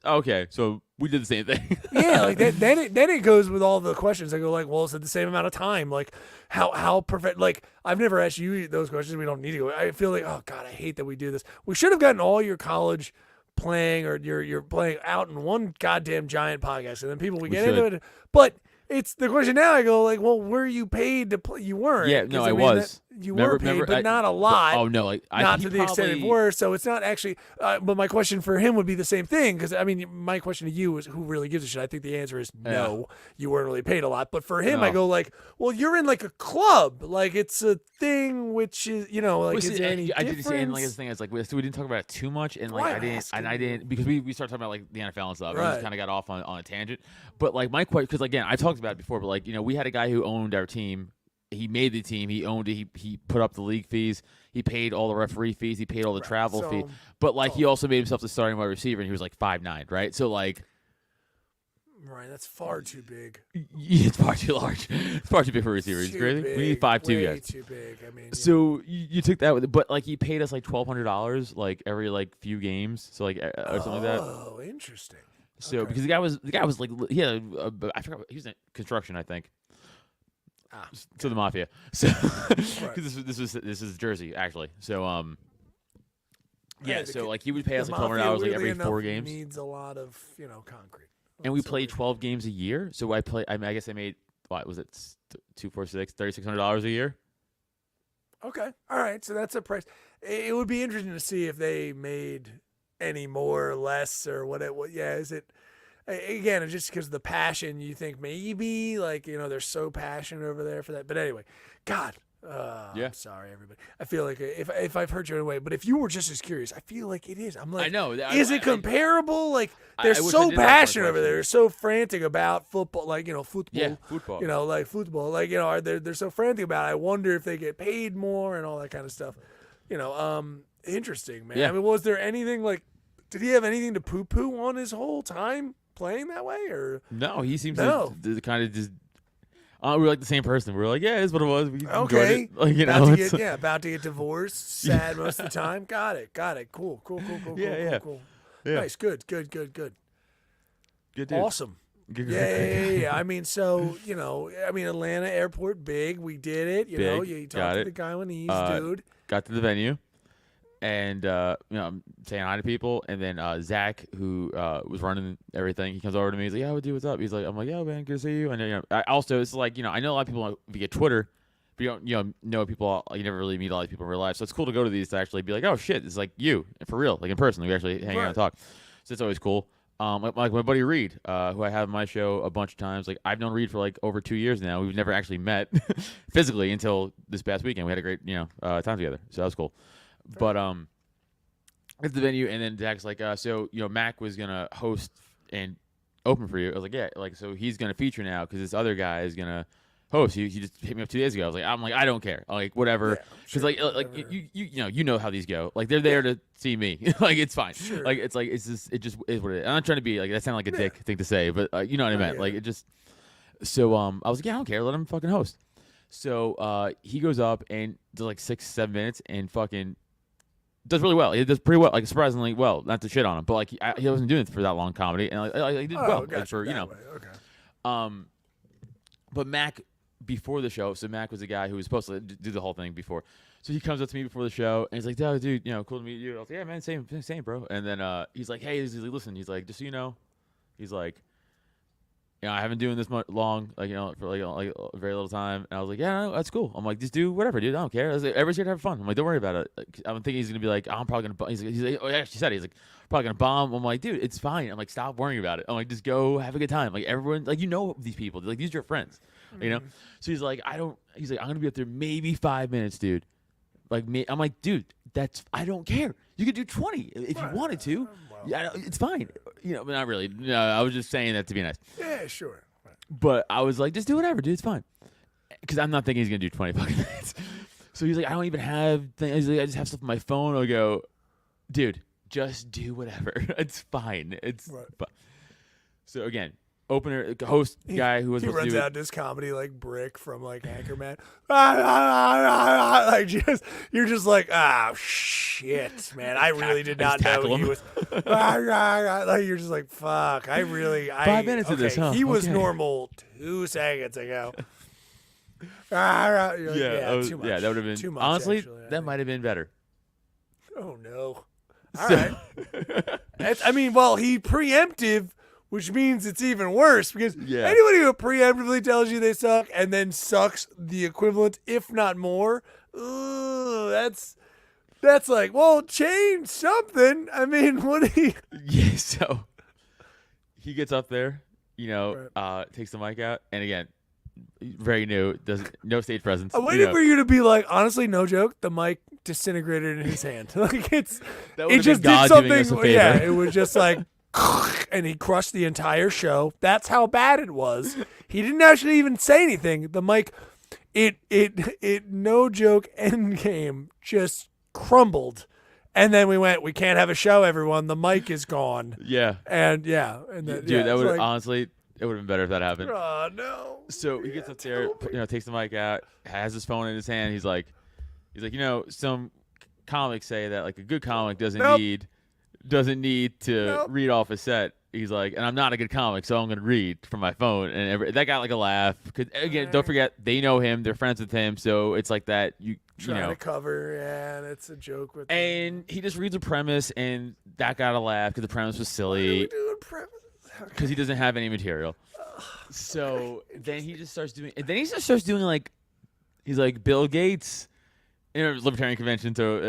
okay, so we did the same thing. yeah, like that, then it goes with all the questions. I go like, well, is it the same amount of time? Like, how perfect? Like, I've never asked you those questions. We don't need to go. I feel like, oh God, I hate that we do this. We should have gotten all your college playing or your playing out in one goddamn giant podcast, and then people we get should. into it. But it's the question now. I go like, well, were you paid to play? You weren't. Yeah, no, 'Cause, I mean, was. You Remember- were paid, remember, but not a lot. Oh no, like Not he to the extent of probably- worse, so it's not actually. But my question for him would be the same thing, because I mean, my question to you is, who really gives a shit? I think the answer is no. You weren't really paid a lot, but for him, I No. go like, well, you're in like a club, like it's a thing, which is like, Well, is see, there any I difference? didn't see, and like this thing is like we didn't talk about it too much, and like Why I I'm didn't, asking and I you. didn't because we started talking about like the NFL and stuff. And we Right. just kind of got off on a tangent. But like my question, because again, I talked about it before, but like we had a guy who owned our team. He made the team. He owned it. He put up the league fees. He paid all the referee fees. He paid all the travel So- fee. But like he also made himself the starting wide receiver, and he was like 5'9", right? So like. Right, that's far too big. It's far too large. It's far too big for a receiver. It's Too crazy. big, We need 5'2" way guys. too big. I mean, So you took that with, but like he paid us like $1,200 like every like few games, so like or something like that. Oh, interesting. So okay. because the guy was like he had I forgot he was in construction, I think. To the mafia. So because this is Jersey actually. So yeah. the- So like he would pay us The like $1,200 Mafia, like weirdly every 4 enough, games, Needs a lot of concrete. and we So played weird. 12 games a year. So I guess I made what was it $3,600 a year. Okay. All right. So that's a price. It would be interesting to see if they made any more or less or what. Yeah. Is it again? It's just because of the passion. You think maybe like they're so passionate over there for that. But anyway, God. Yeah. I'm sorry, everybody. I feel like if I've hurt you in a way, but if you were just as curious, I feel like it is. I'm like, I know. Is it comparable? Like I they're wish I so did ask my passionate over question. there. They're so frantic about football. Like football. Yeah, football. Like football. Like they're so frantic about it. I wonder if they get paid more and all that kind of stuff. Interesting, man. Yeah. I mean, was there anything like? Did he have anything to poo-poo on his whole time playing that way, or? No, he seems No. to kind of just. We're like the same person. We're like, yeah, it's what it was. We enjoyed Okay. it. Like, About to get divorced. Sad most of the time. Got it. Cool. Yeah. Cool. Yeah. Nice. Good. good dude. Awesome. Good- Yeah. I mean, so Atlanta airport, big. We did it. You know, Big. you Got talked to it. the guy when he's dude. Got to the venue, and I'm saying hi to people, and then Zach, who was running everything, he comes over to me. He's like, "Yeah, dude, what's up?" He's like, "I'm like, yeah, man, good to see you." And I also, it's like I know a lot of people via Twitter, but you don't know people. You never really meet a lot of people in real life, so it's cool to go to these to actually be like, "Oh shit, it's like you for real, like in person. We actually hang out and talk." So it's always cool. Like my buddy Reed, who I have on my show a bunch of times. Like I've known Reed for like over 2 years now. We've never actually met physically until this past weekend. We had a great time together, so that was cool. But at the venue, and then Zach's like, so Mac was gonna host and open for you. I was like, yeah, like so he's gonna feature now because this other guy is gonna host. He just hit me up 2 days ago. I'm like, I don't care, like whatever, because you know how these go. Like they're there to see me. Like it's fine. Sure. Like it just is what it is. I'm not trying to be like that. Sounded like a dick thing to say, but you know what I meant. yeah. Like it just. So I was like, yeah, I don't care. Let him fucking host. So he goes up and does like 6-7 minutes and fucking does really well. He does pretty well, like surprisingly well. Not to shit on him, but like he wasn't doing it for that long comedy, and like, he did well. Gotcha, Like, for you know, way. Okay. But Mac before the show, so Mac was the guy who was supposed to do the whole thing before. So he comes up to me before the show, and he's like, "Oh, dude, you know, cool to meet you." I was like, "Yeah, man, same, bro." And then he's like, "Hey, listen," he's like, "Just so you know," he's like, "You know, I haven't doing this much long, like, you know, for like a very little time." And I was like, "Yeah, no, that's cool." I'm like, "Just do whatever, dude. I don't care. I was like, everybody's here to have fun." I'm like, "Don't worry about it." Like, I'm thinking he's gonna be like, "Oh, I'm probably gonna." He's like, "Oh yeah," she said, he's like, "Probably gonna bomb." I'm like, "Dude, it's fine." I'm like, "Stop worrying about it." I'm like, "Just go have a good time." Like everyone, like you know these people, like these are your friends, you know. So he's like, He's like, "I'm gonna be up there maybe 5 minutes, dude." Like me, I'm like, "Dude, I don't care. You could do 20 if you wanted to. Yeah, it's fine." You know, but not really. No, I was just saying that to be nice. Yeah, sure. But I was like, just do whatever, dude. It's fine. Because I'm not thinking he's going to do 20 fucking minutes. So he's like, I don't even have things. He's like, I just have stuff on my phone. I'll go, dude, just do whatever. It's fine. It's fine. So again, opener, host guy who was he supposed runs to do out this comedy like Brick from like Anchorman. Like you're just like, ah, shit, man. I really did not know he was. Like you're just like, fuck. 5 minutes of this, huh? He was Okay. normal 2 seconds ago. Too much. That would have been too much. honestly, actually, that might have been better. Oh no. All right. I mean, well, he preemptive, which means it's even worse because anybody who preemptively tells you they suck and then sucks the equivalent, if not more, that's like, well, change something. I mean, what do you? Yeah, so he gets up there, you know, takes the mic out, and again, very new, no stage presence. I waited for you to be like, honestly, no joke, the mic disintegrated in his hand. Like it just did something. Yeah, it was just like. And he crushed the entire show. That's how bad it was. He didn't actually even say anything. The mic, it no joke, end game just crumbled. And then we can't have a show, everyone. The mic is gone. Yeah. And dude, that would like, honestly, it would have been better if that happened. Oh no. So he gets up there, you know, takes the mic out, has his phone in his hand. He's like, you know, some comics say that like a good comic doesn't need to read off a set. He's like, and I'm not a good comic, so I'm going to read from my phone. And that got like a laugh. Because, again, don't forget, they know him. They're friends with him. So it's like that. You know. To cover, and it's a joke with and he just reads a premise, and that got a laugh because the premise was silly. What are we doing premise? Because he doesn't have any material. So then he just starts doing, like, he's like, Bill Gates. In a libertarian convention, so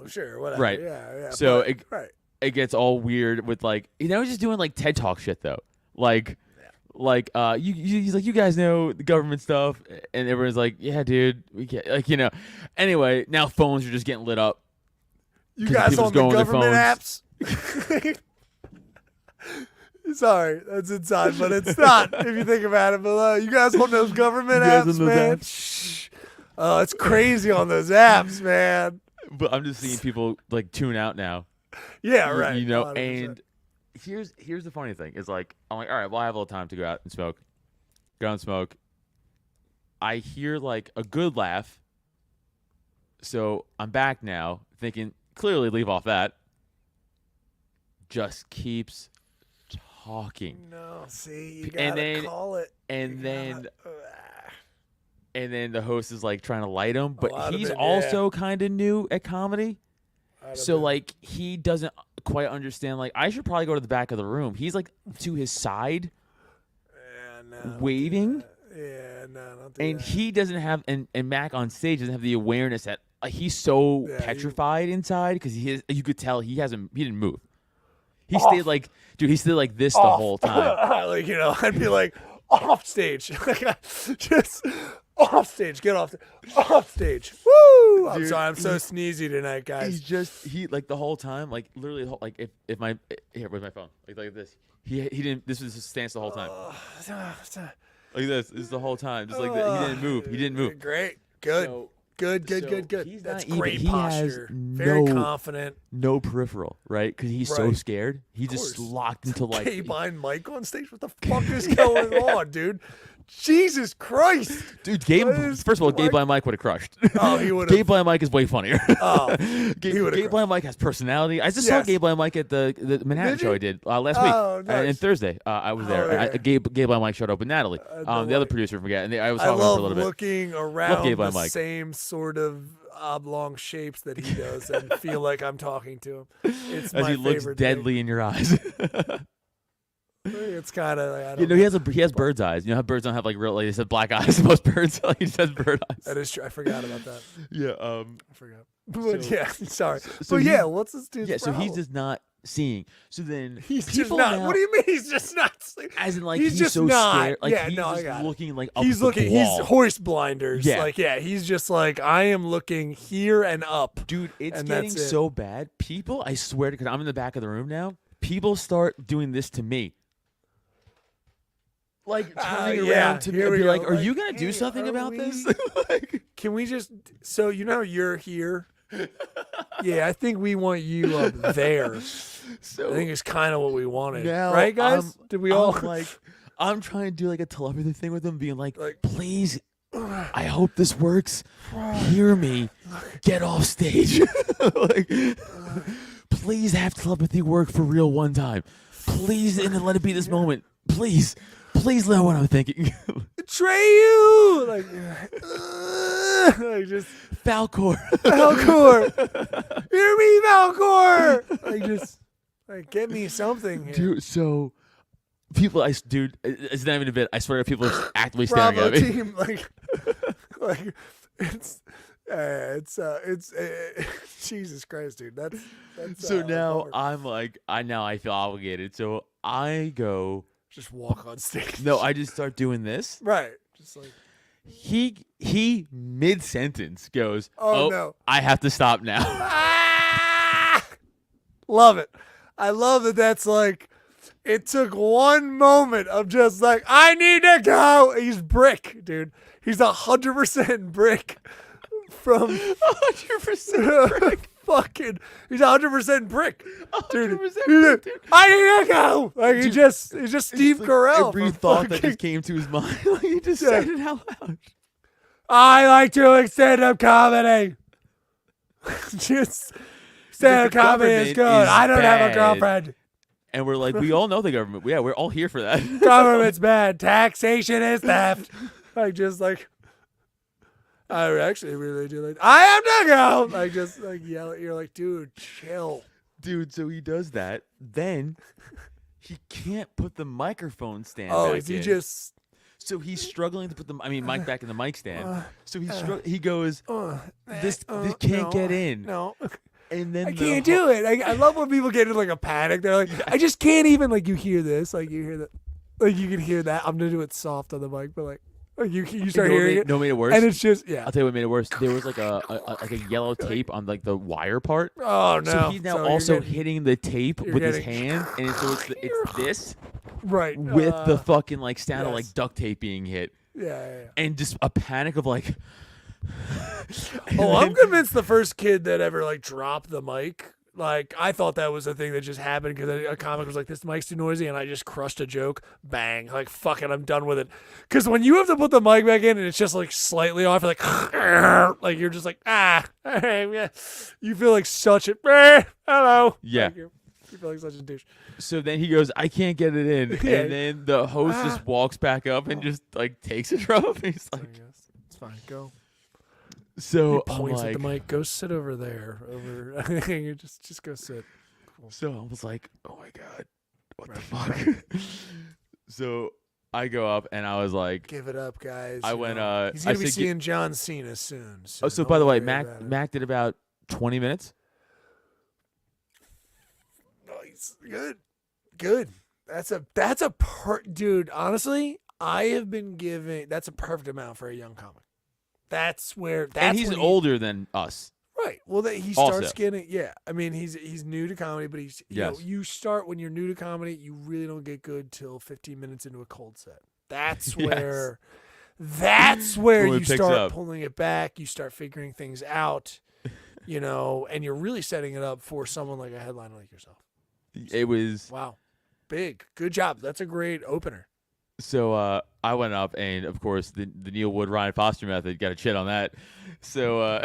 sure, whatever. Right. Yeah. So it gets all weird with like, you know, just doing like TED Talk shit though. Like he's like, you guys know the government stuff, and everyone's like, yeah, dude, we get like, you know. Anyway, now phones are just getting lit up. You guys on the government apps? Sorry, that's inside, but it's not if you think about it. But you guys on those government apps, man? Oh, it's crazy on those apps, man. But I'm just seeing people like tune out now. Yeah, right. You know, 100%. and here's the funny thing. Is like, I'm like, all right, well, I have a little time to go out and smoke. Go out and smoke. I hear like a good laugh. So I'm back now thinking, clearly leave off that. Just keeps talking. No, see, you gotta call it. And then the host is like trying to light him, but he's also kind of new at comedy. So like he doesn't quite understand. Like I should probably go to the back of the room. He's like to his side, waving. Don't do and that. he doesn't have, and Mac on stage doesn't have the awareness that he's so petrified inside because you could tell he didn't move. He stayed like, dude, he stayed like this the whole time. Like, you know, I'd be like off stage, just. Off stage, get off stage. Woo! I'm sorry, I'm so sneezy tonight, guys. He like the whole time, like literally, like if my where's my phone? Like this. He didn't. This was his stance the whole time. Like this is the whole time. Just like that. He didn't move. He didn't move. Great, good. So, Good. He's That's not great even, posture. He has Very confident. No peripheral, right? Because he's so scared. He just locked into like. K-Bine Mike on stage. What the fuck is going on, dude? Jesus Christ. Dude, Gabe. Jesus First of all, Christ. Gay Blind Mike would have crushed. Oh, he would Gay have. Blind Mike is way funnier. Oh, Gay Blind Mike has personality. I just Yes. saw Gay Blind Mike at the Manhattan Did show you? I did last week. Nice. And Thursday, I was there. yeah. Gay Blind Mike showed up with Natalie, no the other way. producer. Forget, and I was I talking to her love for a little bit. looking around Gay the Blind Mike. same sort of oblong shapes that he does and feel like I'm talking to him. It's As my he looks favorite deadly in your eyes. thing. It's kind of like, I don't You know, know. he has bird's eyes. You know how birds don't have like real, like they said, black eyes. Most birds, he just has bird eyes. That is true. I forgot about that. Yeah. I forgot. But So- yeah, sorry. so but he- yeah, what's this dude's Yeah. So he's problem? just not seeing. So then He's just people not. now- What do you mean he's just not sleeping? As in, like He's he's just so not. scared. Like Yeah, he's no, I just got it. looking like up He's the looking. wall. He's hoist blinders. Yeah. Like he's just like I am looking here and up. Dude, it's And getting that's it. so bad. People, I swear to God, I'm in the back of the room now. People start doing this to me. Like turning yeah, around to me here and we be go. like, "Are Like, you gonna do hey, something are about we- this?" Like, Can we just? So you know you're here. Yeah, I think we want you up there. so I think it's kind of what we wanted, now right, guys? Did we all? I'm trying to do like a telepathy thing with them, being like, Like- please, I hope this works. Hear me. Get off stage. Like, please have telepathy work for real one time. Please, and then let it be this moment. Please know what I'm thinking. Atreyu, like just Falcor. Falcor. Hear me, Falcor. Like just like get me something here. Dude, so people, dude, it's not even a bit. I swear, people are actively staring Bravo at me. team, like it's Jesus Christ, dude. That's So now bummer. I'm like, I feel obligated. So I go. Just walk on stage. No, I just start doing this. Right. Just like He mid sentence goes, Oh, no. I have to stop now." ah! Love it. I love that. That's like it took one moment of just like I need to go. He's brick, dude. He's 100% brick from 100% brick. Fucking, he's 100% brick, dude. 100% brick, dude. I need to go. Like he's Dude, just Steve It's like Carell. Every from thought that fucking- just came to his mind, like he just said it out loud. I like to stand-up comedy. Just stand-up The comedy is government good. is I don't have a bad. girlfriend. And we're like, we all know the government. Yeah, we're all here for that. Government's bad. Taxation is theft. Like just like I actually really do like I am to go. Like just like yell at you're like, dude, chill. Dude, so he does that. Then he can't put the microphone stand Oh, back is he in. just So he's struggling to put the mic back in the mic stand. So he goes, this can't no, get in. No. And then I can't do it. I love when people get in like a panic. They're like, I just can't even like you hear this, like you hear that, like you can hear that. I'm gonna do it soft on the mic, but like you start hearing it, No, made it worse. and it's just yeah. I'll tell you what made it worse. There was like a yellow tape on like the wire part. Oh no! So he's now you're also getting- hitting the tape you're with his getting- hand, and so it's this right with the fucking like sound of yes. like duct tape being hit, yeah. and just a panic of like. Oh, I'm convinced the first kid that ever like dropped the mic. Like I thought that was a thing that just happened because a comic was like, "This mic's too noisy," and I just crushed a joke. Bang! Like fuck it, I'm done with it. Because when you have to put the mic back in and it's just like slightly off, you're like you're just like yeah. You feel like such a hello. Yeah. Like, you feel like such a douche. So then he goes, I can't get it in, Yeah. and then the host just walks back up and just like takes it from him. He's I like, guess it's fine. Go. so He I'm points like, at the mic. Go sit over there. You just go sit. so I was like, oh my god, what the Right. fuck? So I go up and I was like, Give it up, guys. I You went, know. He's gonna I be said, seeing John Cena soon. oh, so don't by the way, worry about it. Mac did about 20 minutes. Nice. Good. That's a dude. Honestly, I have been giving. That's a perfect amount for a young comic. That's where. That's And he's when older than us. Right. Well, that he starts Also. getting. Yeah. I mean, he's new to comedy, but he's you know, Yes. you start when you're new to comedy. You really don't get good till 15 minutes into a cold set. That's where. That's where When it you picks start up. pulling it back. You start figuring things out. You know, and you're really setting it up for someone like a headliner like yourself. It was Wow. Big. Good job. That's a great opener. So I went up, and of course the Neil Wood Ryan Foster method got a shit on that. So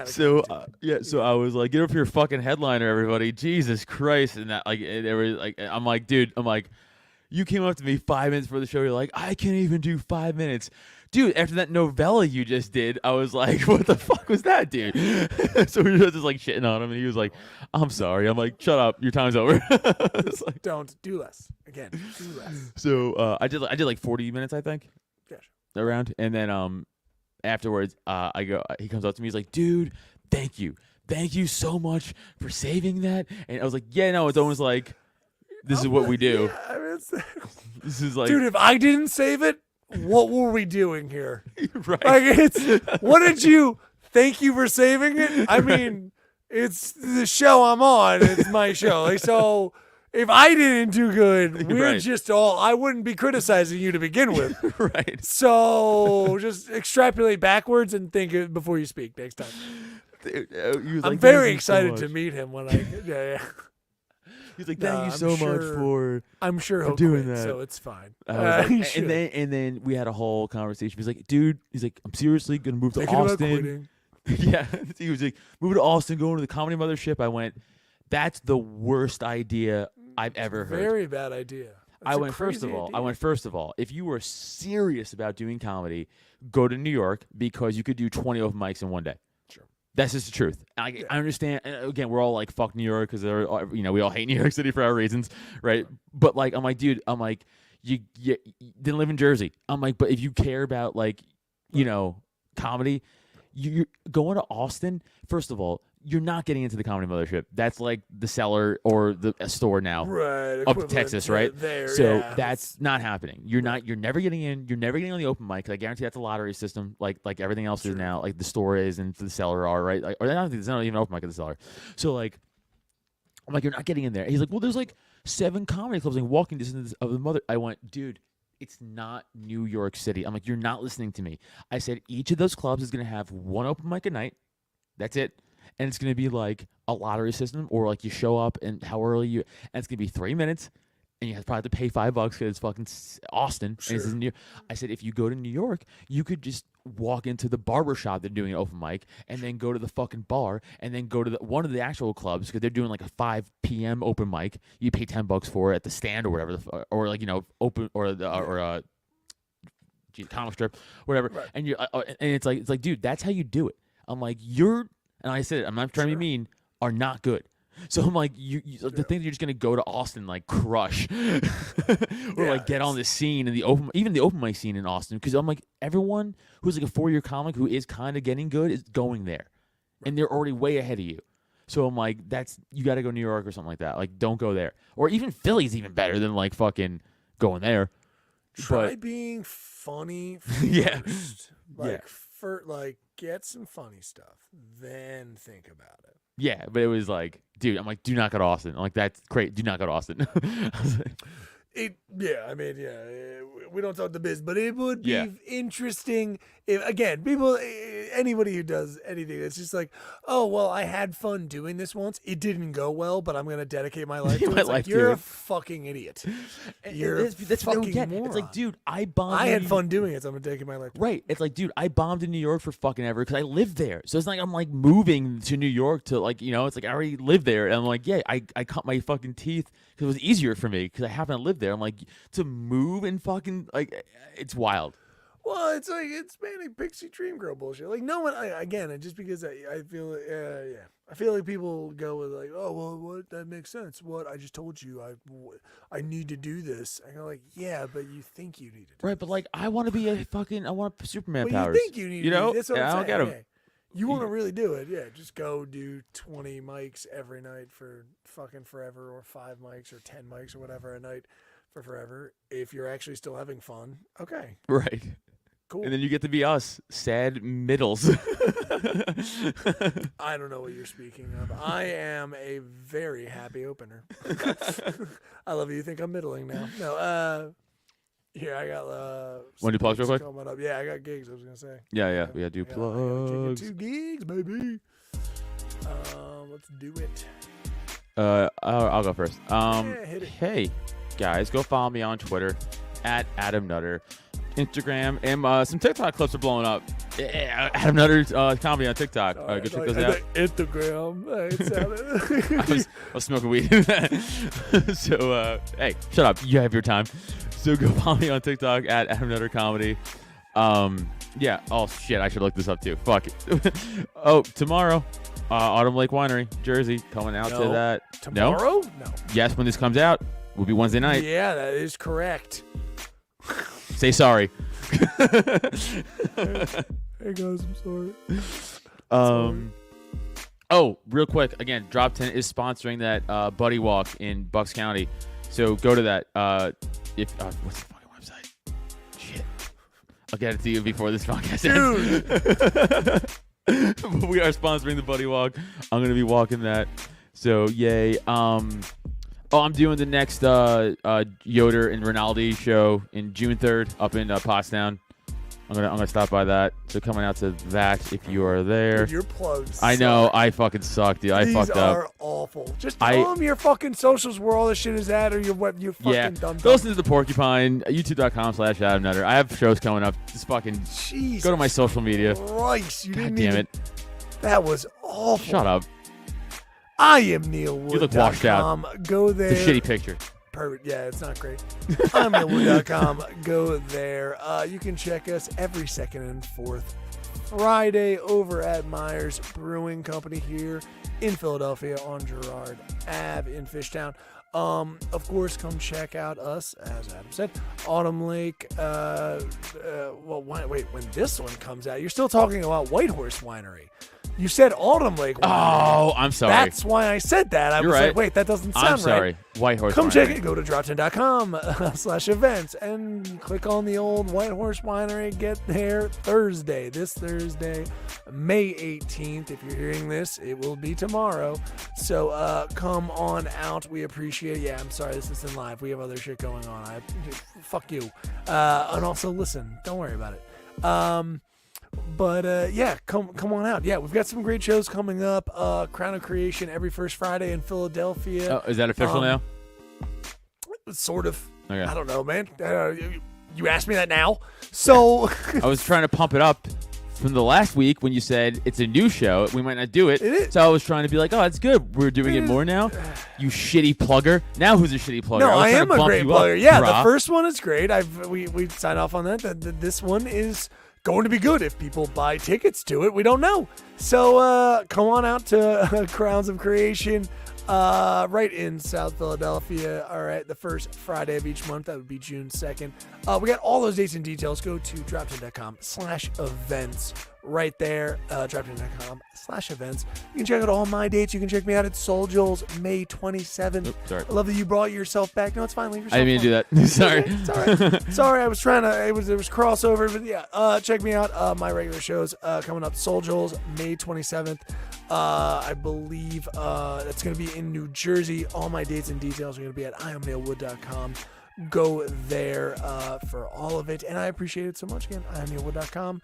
so I was like, get up here, fucking headliner, everybody, Jesus Christ, and that there was like, I'm like, dude, I'm like, you came up to me 5 minutes before the show, you're like, I can't even do 5 minutes. Dude, after that novella you just did, I was like, what the fuck was that, dude? So we were just like shitting on him, and he was like, I'm sorry. I'm like, shut up, your time's over. Like, don't do less. Again, do less. So I did like 40 minutes, I think. Yeah. Around, and then afterwards, he comes up to me, he's like, dude, thank you so much for saving that. And I was like, yeah, no, it's almost like this is what we do. Yeah, I mean, this is like, dude, if I didn't save it, what were we doing here? Right. Like, what did you, thank you for saving it? I mean, it's the show I'm on. It's my show. Like, so if I didn't do good, we're Right. just I wouldn't be criticizing you to begin with. Right. So just extrapolate backwards and think it before you speak next time. Dude, he was I'm like, very "Thank you so excited much." to meet him when I, yeah. He's like, No, thank you I'm so much sure- for I'm sure he'll doing quit, that. so it's fine. I was He like, should. and then we had a whole conversation. He's like, dude, he's like, I'm seriously gonna move to Thinking about Austin. quitting. Yeah, he was like, moving to Austin, going to the Comedy Mothership. I went, that's the worst idea I've ever heard. Very bad idea. That's I a went first crazy of all. idea. If you were serious about doing comedy, go to New York because you could do 20 open mics in one day. Sure. That's just the truth. I understand. And again, we're all like, fuck New York because we all hate New York City for our reasons, right? But like, I'm like, dude, I'm like, you didn't live in Jersey. I'm like, but if you care about like, comedy, you're going to Austin. First of all, you're not getting into the Comedy Mothership. That's like the Cellar or the store now. Right. Up to equivalent Texas, to right? There, So yeah. that's not happening. You're never getting in. You're never getting on the open mic. 'Cause I guarantee that's a lottery system, like everything else is now. Like the store is and the Cellar are, right? Like, or I don't think there's not even an open mic at the Cellar. So like, I'm like, you're not getting in there. He's like, well, there's like 7 comedy clubs in walking distance of the Mother. I went, dude, it's not New York City. I'm like, you're not listening to me. I said each of those clubs is gonna have one open mic a night. That's it. And it's going to be like a lottery system, or like you show up and how early and it's going to be 3 minutes, and you probably have to pay $5 because it's fucking Austin. Sure. And it's in New I said, if you go to New York, you could just walk into the barber shop, they're doing an open mic, and then go to the fucking bar, and then go to one of the actual clubs because they're doing like a 5 p.m. open mic. You pay $10 for it at the stand or whatever, or like, open or comic strip, whatever. Right. And it's like, dude, that's how you do it. I'm like, and I said, I'm not trying to be mean, are not good. So I'm like, the thing that you're just gonna go to Austin, like crush, or like get on the scene and even the open mic scene in Austin, because I'm like, everyone who's like a 4-year comic who is kind of getting good is going there, and they're already way ahead of you. So I'm like, you got to go to New York or something like that. Like, don't go there, or even Philly's even better than like fucking going there. Try being funny first. Yeah. Like, get some funny stuff, then think about it. Yeah, but it was like, dude, I'm like, do not go to Austin. I'm like, that's great. Do not go to Austin. We don't talk the biz, but it would be Yeah. interesting if, again, anybody who does anything, it's just like, oh, well, I had fun doing this once. It didn't go well, but I'm going to dedicate my life to it. It's like, you're a fucking idiot. You're that's fucking what I don't get. moron. It's like, dude, I bombed. I had fun doing it, so I'm going to dedicate my life to it. Right. It's like, dude, I bombed in New York for fucking ever because I lived there. So it's like I'm like moving to New York to like, it's like I already lived there. And I'm like, yeah, I cut my fucking teeth because it was easier for me because I happen to live there. I'm like, to move and fucking, like, it's wild. Well, it's like, it's manic pixie dream girl bullshit. Like, no one, just because I feel, I feel like people go with like, oh, well, what, that makes sense. What, I just told you I need to do this. I go like, yeah, but you think you need to do Right, but like, I want to be I want Superman Well, powers. you think you need to do it. That's what and I'm I don't saying. get them. Yeah. You want to really do it, yeah, just go do 20 mics every night for fucking forever, or 5 mics or 10 mics or whatever a night for forever. If you're actually still having fun, okay, Right. cool. And then you get to be us, sad middles. I don't know what you're speaking of. I am a very happy opener. I love you. You think I'm middling now? No. Here I got. Want to do plugs real quick? Coming up. Yeah, I got gigs. I was gonna say. Yeah. We gotta do I got plugs. 2 gigs, baby. Let's do it. I'll go first. Yeah, hit it. Hey, guys, go follow me on Twitter at Adam Nutter. Instagram and some TikTok clips are blowing up. Yeah, Adam Nutter's comedy on TikTok. Go check those out. Instagram. I was smoking weed. So, hey, shut up. You have your time. So go follow me on TikTok at Adam Nutter Comedy. Yeah. Oh, shit. I should look this up, too. Fuck it. Oh, tomorrow, Autumn Lake Winery, Jersey, coming out to that. Tomorrow? No. Yes, when this comes out, will be Wednesday night. Yeah, that is correct. Say sorry. Hey, guys, I'm sorry. Oh, real quick. Again, Drop 10 is sponsoring that Buddy Walk in Bucks County. So go to that. What's the fucking website? Shit. I'll get it to you before this podcast ends. We are sponsoring the Buddy Walk. I'm going to be walking that. So, yay. I'm doing the next Yoder and Rinaldi show in June 3rd up in Pottstown. I'm gonna stop by that. So coming out to that if you are there. Dude, your plugs. I know. I fucking suck, dude. I fucked up. These are awful. Just tell them your fucking socials where all this shit is at, or your fucking dumb. Go listen to the Porcupine. YouTube.com/Adam Nutter. I have shows coming up. Just fucking go to my social media. Christ, you God didn't damn it. That was awful. Shut up. I am Neil Wood. You look washed out. Go there. It's a shitty picture. Perfect. Yeah, it's not great. I'm NeilWood.com. Go there. You can check us every second and fourth Friday over at Myers Brewing Company here in Philadelphia on Girard Ave in Fishtown. Of course, come check out us, as Adam said, Autumn Lake. Wait, when this one comes out, you're still talking about Whitehorse Winery. You said Autumn Lake Winery. Oh, I'm sorry. That's why I said that. I was right. like, wait, that doesn't sound I'm sorry. right. Whitehorse Come Winery. check it. Go to dropten.com/events and click on the old Whitehorse Winery. Get there this Thursday, May 18th. If you're hearing this, it will be tomorrow. So come on out. We appreciate it. Yeah, I'm sorry. This isn't live. We have other shit going on. Fuck you. And also, listen, don't worry about it. But yeah, come on out. Yeah, we've got some great shows coming up. Crown of Creation every first Friday in Philadelphia. Oh, is that official now? Sort of. Okay. I don't know, man. You asked me that now. So I was trying to pump it up from the last week when you said it's a new show. We might not do it. It is. So I was trying to be like, oh, that's good. We're doing it more now. You shitty plugger. Now who's a shitty plugger? No, I am a great plugger. Yeah, the first one is great. We signed off on that. This one is going to be good if people buy tickets to it. We don't know. So come on out to Crowns of Creation right in South Philadelphia. All right, the first Friday of each month. That would be June 2nd. We got all those dates and details. Go to dropten.com/events right there. Dropten.com/events. You can check out all my dates. You can check me out at Soul Joel's May 27th. Oops, sorry. I love that you brought yourself back. No, it's fine. Leave yourself. I didn't mean to do that. Sorry. It's all right. Sorry, I was trying to. There was crossover, but yeah. Check me out. My regular shows coming up. Soul Joel's May 27th. I believe that's going to be in New Jersey. All my dates and details are going to be at IamNeilWood.com. Go there for all of it, and I appreciate it so much. Again, IamNeilWood.com.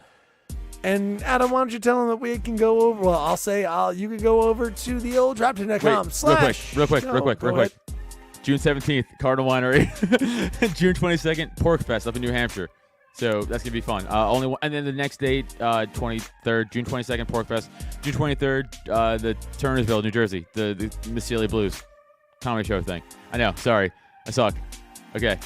And Adam, why don't you tell them that we can go over? Well, I'll say you can go over to the old dropten.com. Real quick. June 17th, Cardinal Winery. June 22nd, Pork Fest up in New Hampshire. So that's gonna be fun. Only one, and then the next date, 23rd, June 22nd, Pork Fest. June 23rd, the Turnersville, New Jersey, the Miss Celia Blues comedy show thing. I know. Sorry, I suck. Okay.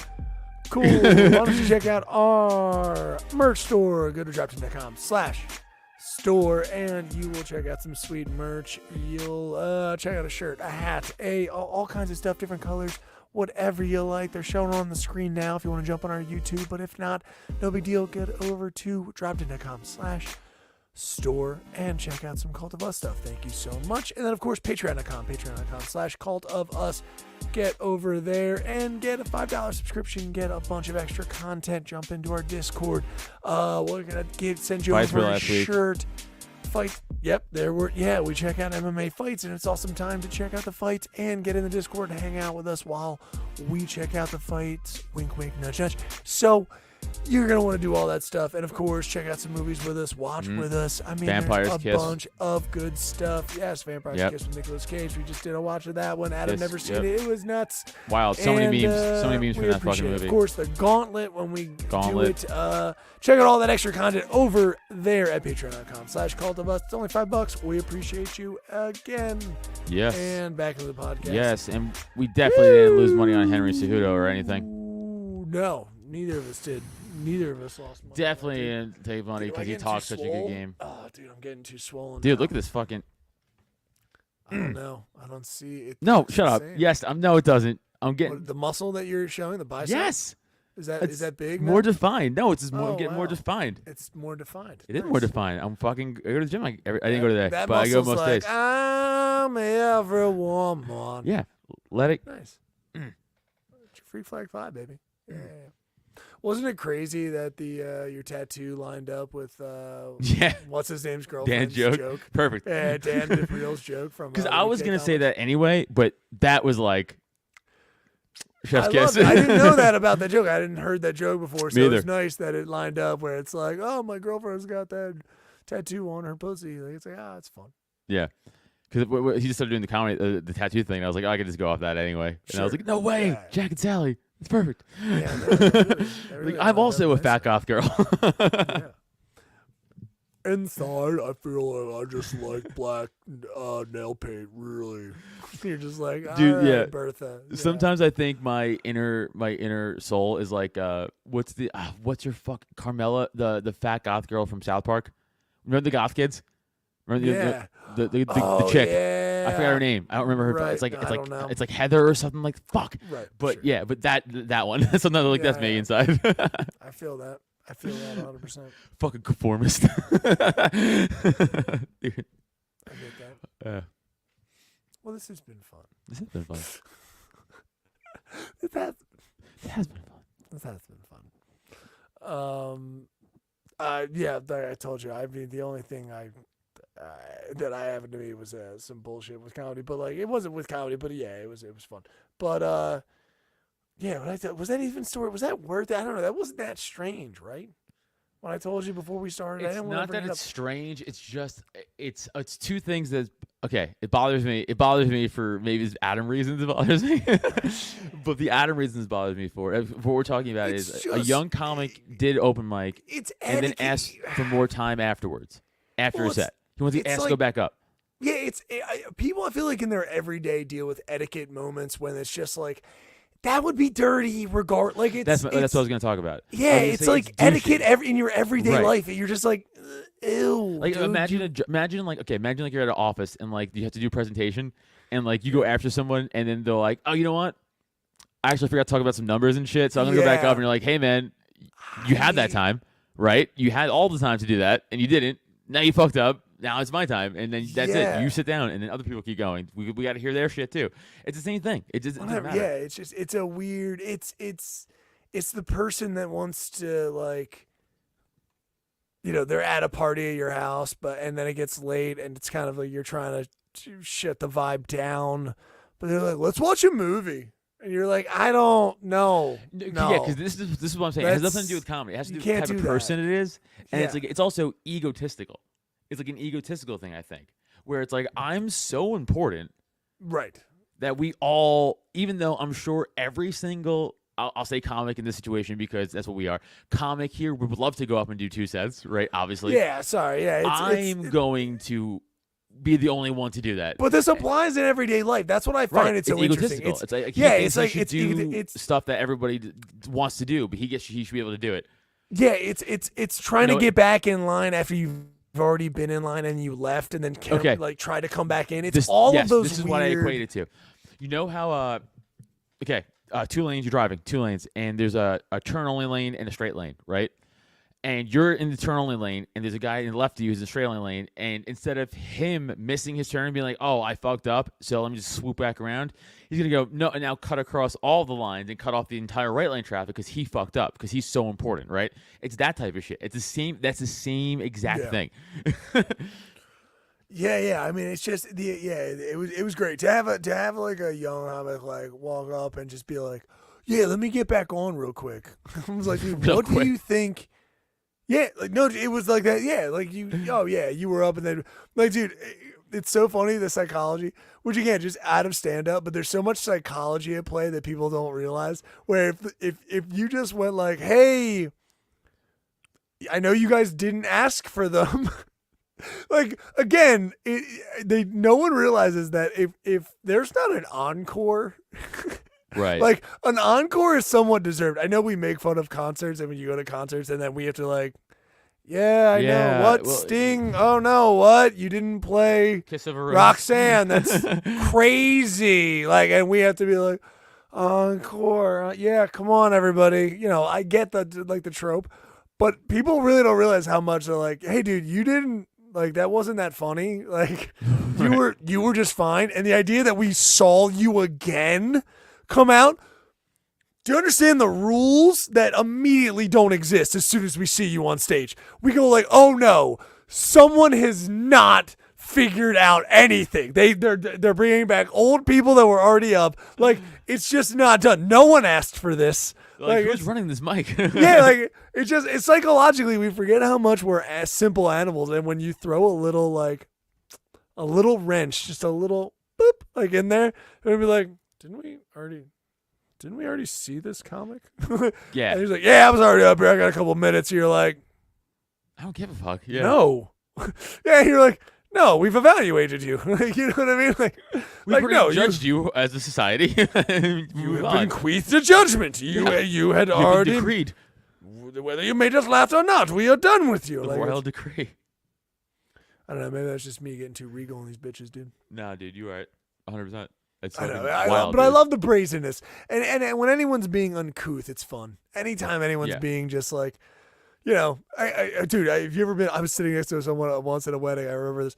Cool. Why don't you check out our merch store? Go to dropten.com/store and you will check out some sweet merch. You'll check out a shirt, a hat, all kinds of stuff, different colors, whatever you like. They're showing on the screen now if you want to jump on our YouTube, but if not, no big deal. Get over to dropten.com/store and check out some Cult of Us stuff. Thank you so much. And then, of course, patreon.com/Cult of Us. Get over there and get a $5 subscription. Get a bunch of extra content. Jump into our Discord. We're gonna send you over a shirt. Fight. Yep, we check out MMA fights, and it's awesome time to check out the fights and get in the Discord and hang out with us while we check out the fights. Wink, wink, nudge, nudge. So you're going to want to do all that stuff. And, of course, check out some movies with us. Watch with us. I mean, Vampire's there's a Kiss. bunch of good stuff. Yes, Vampire's Kiss with Nicolas Cage. We just did a watch of that one. Adam never seen it. It was nuts. Wild. So many memes from that fucking movie. Of course, the Gauntlet when we do it. Check out all that extra content over there at patreon.com/cultofus. It's only $5. We appreciate you again. Yes. And back into the podcast. Yes, and we definitely didn't lose money on Henry Cejudo or anything. Ooh, no, neither of us did. Neither of us lost money. Definitely didn't take money because he talks such a good game. Oh, dude, I'm getting too swollen. Dude, now. look at this fucking. I don't know. I don't see it. No, It's shut up. insane. Yes, no, it doesn't. I'm getting. What, the muscle that you're showing, the bicep. Yes. Is that big? More now? defined. No, it's just more. Oh, I'm getting more wow. defined. It's more defined. It is Nice. more defined. I'm fucking. I go to the gym. I didn't go today, That but I go muscle's most like, days. I'm every woman. Yeah, let it. Nice. Free Flag 5, baby. Yeah. Wasn't it crazy that the your tattoo lined up with Yeah. what's his name's girlfriend's Dan joke. Perfect. Yeah, Dan DeVrio's joke from. Because I was gonna say that anyway, but that was like. Chef's I kiss. loved it. I didn't know that about that joke. I didn't heard that joke before, so Me either. it's nice that it lined up where it's like, oh, my girlfriend's got that tattoo on her pussy. Like, it's like, it's fun. Yeah. Because he just started doing the comedy, the tattoo thing. And I was like, I could just go off that anyway. And I was Sure. like, no way, Yeah. Jack and Sally, it's perfect. Yeah, that really I'm lined also up a fat goth girl. Yeah. Inside, I feel like I just like black nail paint. Really, you're just like, Dude, all right, yeah. Bertha. Yeah. Sometimes I think my inner soul is like, what's your fuck Carmela, the fat goth girl from South Park? Remember the goth kids? Remember the chick? Yeah. I forgot her name. I don't remember her. Right. It's like I don't know. it's like Heather or something like fuck. Right. But sure. yeah, but that one. Sometimes like that's me Yeah. inside. I feel that. I feel that 100%. Fucking conformist. Dude. I get that. Well, this has been fun. This has been fun. It has. It has been fun. This has been fun. Yeah, like I told you, I mean, the only thing that I happened to me was some bullshit with comedy, but like it wasn't with comedy, but yeah, it was fun. But yeah, was that even story? Was that worth it? I don't know. That wasn't that strange, right? When I told you before we started, I It's didn't want not to bring that it it's up. strange. It's just it's two things that okay. It bothers me. It bothers me for maybe it's Adam reasons. It bothers me, but the Adam reasons bothers me for what we're talking about It's is a just- young comic did open mic It's and then etiquette. asked for more time afterwards after Well, a set. He wants to it's ask to like- go back up. Yeah, people. I feel like in their everyday deal with etiquette moments when it's just like that would be dirty, regard. Like That's what I was going to talk about. Yeah, I was gonna it's say like douchey. etiquette in your everyday Right. life. And you're just like, ew. Like dude, imagine like you're at an office and like you have to do a presentation and like you go after someone and then they're like, oh, you know what? I actually forgot to talk about some numbers and shit, so I'm gonna go back Yeah. up and you're like, hey man, you had that time, right? You had all the time to do that and you didn't. Now you fucked up. Now it's my time, and then that's Yeah. it. You sit down, and then other people keep going. We got to hear their shit too. It's the same thing. It just doesn't Whatever. matter. Yeah, it's just it's a weird. It's the person that wants to like, they're at a party at your house, and then it gets late, and it's kind of like you're trying to shut the vibe down, but they're like, let's watch a movie. And you're like, I don't know. No. Yeah, because this is what I'm saying. It has nothing to do with That's- comedy. It has to you do with the can't type of do person it is, and Yeah. it's also egotistical. It's like an egotistical thing, I think, where it's like I'm so important Right. that we all, even though I'm sure every single, I'll say comic in this situation because that's what we are. Comic here, we would love to go up and do 2 sets, right? Obviously. Yeah, sorry. Yeah, I'm going to be the only one to do that. But this applies in everyday life. That's what I find Right. it so it's interesting. egotistical. It's like, yeah, he it's thinks like he should it's do it's stuff that everybody wants to do, but he should be able to do it. yeah, it's trying You know, to get back in line after you've already been in line and you left and then Okay. like try to come back in. It's This, all yes, of those this is weird. what I equate it to. You know how 2 lanes, you're driving 2 lanes, and there's a turn only lane and a straight lane, right? And you're in the turn only lane, and there's a guy in the left of you who's in the straight only lane, and instead of him missing his turn and being like, oh, I fucked up, so let me just swoop back around, he's gonna go no, and now cut across all the lines and cut off the entire right lane traffic because he fucked up because he's so important, right? It's that type of shit. It's the same. That's the same exact Yeah. thing. Yeah. I mean, it's just it was great to have like a young comic like walk up and just be like, yeah, let me get back on real quick. I was like, dude, Real what quick. do you think? Yeah, like no, it was like that. Yeah, like you. Oh yeah, you were up and then like, dude, it's so funny the psychology. Which again, just out of stand up, but there's so much psychology at play that people don't realize. Where if you just went like, hey, I know you guys didn't ask for them. Like again, no one realizes that if there's not an encore. Right. Like an encore is somewhat deserved. I know we make fun of concerts and when you go to concerts and then we have to like, yeah, I know. What? well, Sting? Oh no, what? You didn't play Kiss of a Rose. Roxanne. That's crazy. Like, and we have to be like, encore. Yeah, come on, everybody. You know, I get the trope, but people really don't realize how much they're like, hey, dude, you didn't. Like that wasn't that funny. Like you were just fine. And the idea that we saw you again come out. Do you understand the rules that immediately don't exist as soon as we see you on stage? We go like, oh no, someone has not figured out anything. They're bringing back old people that were already up. Like it's just not done. No one asked for this. Like who's running this mic? Yeah, like it's psychologically we forget how much we're as simple animals, and when you throw a little wrench, just a little boop, like in there, and be like, didn't we already see this comic? Yeah. And he's like, yeah, I was already up here. I got a couple minutes. You're like, I don't give a fuck. Yeah. no. Yeah, you're like, no, we've evaluated you. Like, you know what I mean? Like We no, judged you as a society. you have bequeathed a judgment. You had You've already been decreed. whether you made us laugh or not. We are done with you. The Like, royal decree. I don't know. Maybe that's just me getting too regal on these bitches, dude. Nah, dude, you're right. 100%. It's I know, fucking wild, but I dude. love the brazenness, and when anyone's being uncouth, it's fun. Anytime anyone's Yeah. being just like, you know, dude, have you ever been? I was sitting next to someone once at a wedding. I remember this.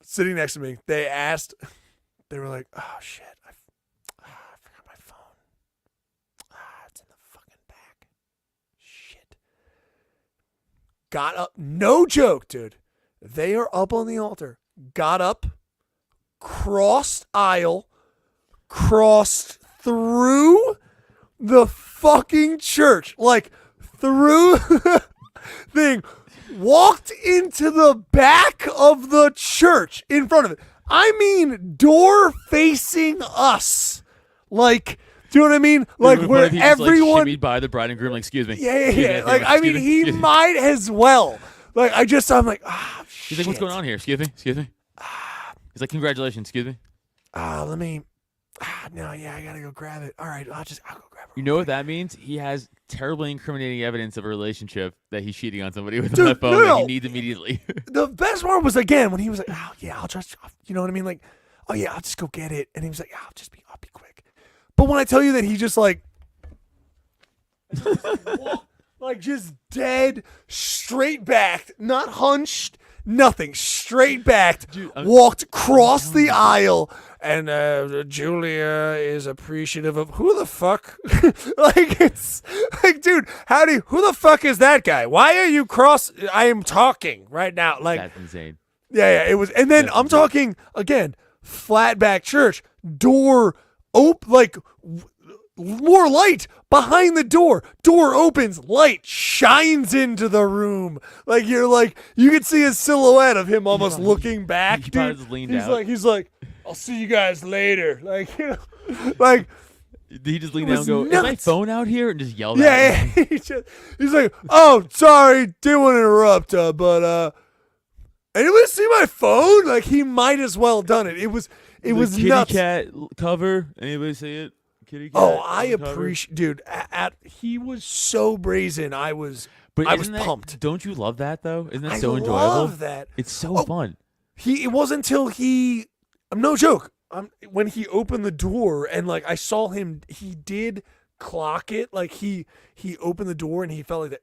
Sitting next to me, they were like, "Oh shit, I forgot my phone. It's in the fucking back. Shit." Got up, no joke, dude. They are up on the altar. Got up. Crossed aisle, crossed through the fucking church, like through the thing, walked into the back of the church in front of it. I mean, door facing us. Like, do you know what I mean? Like What where if he just, everyone, like, shimmied by the bride and groom, like, excuse me. yeah. Excuse me, Like, I mean, he excuse me. might as well. Like, I'm like, He's like, what's going on here? Excuse me. Excuse me. He's like, congratulations. Excuse me. Let me. No, yeah, I gotta go grab it. All right, I'll go grab it. You know what that means? He has terribly incriminating evidence of a relationship that he's cheating on somebody with Dude, on that phone no, that no. he needs immediately. The best part was again when he was like, "Oh yeah, I'll just," you know what I mean? Like, "Oh yeah, I'll just go get it," and he was like, "I'll be quick." But when I tell you that he just like just dead, straight backed, not hunched, nothing, straight backed, walked across the aisle, and Julia is appreciative of who the fuck, like it's like, dude, who the fuck is that guy? Why are you I am talking right now, like That's insane. yeah, it was, and then I'm talking again, flat back church, door like more light behind the door. Door opens, light shines into the room. Like you could see a silhouette of him almost looking back. he Dude, probably just leaned out. He's like, I'll see you guys later. Like, you know, like. Did he just lean It down and go, was is my nuts. phone out here? And just yell Yeah, at him. he's like, oh, sorry, didn't want to interrupt, but anybody see my phone? Like he might as well done it. It was Kitty nuts. cat cover. Anybody see it? Kitty cat. Oh, I on the cover? appreciate, dude. He was so brazen. I was But I was isn't that- pumped. Don't you love that though? Isn't that I so enjoyable? love that. It's so Oh, fun. It wasn't until no joke. When he opened the door and like I saw him, he did clock it. Like he opened the door and he felt like that.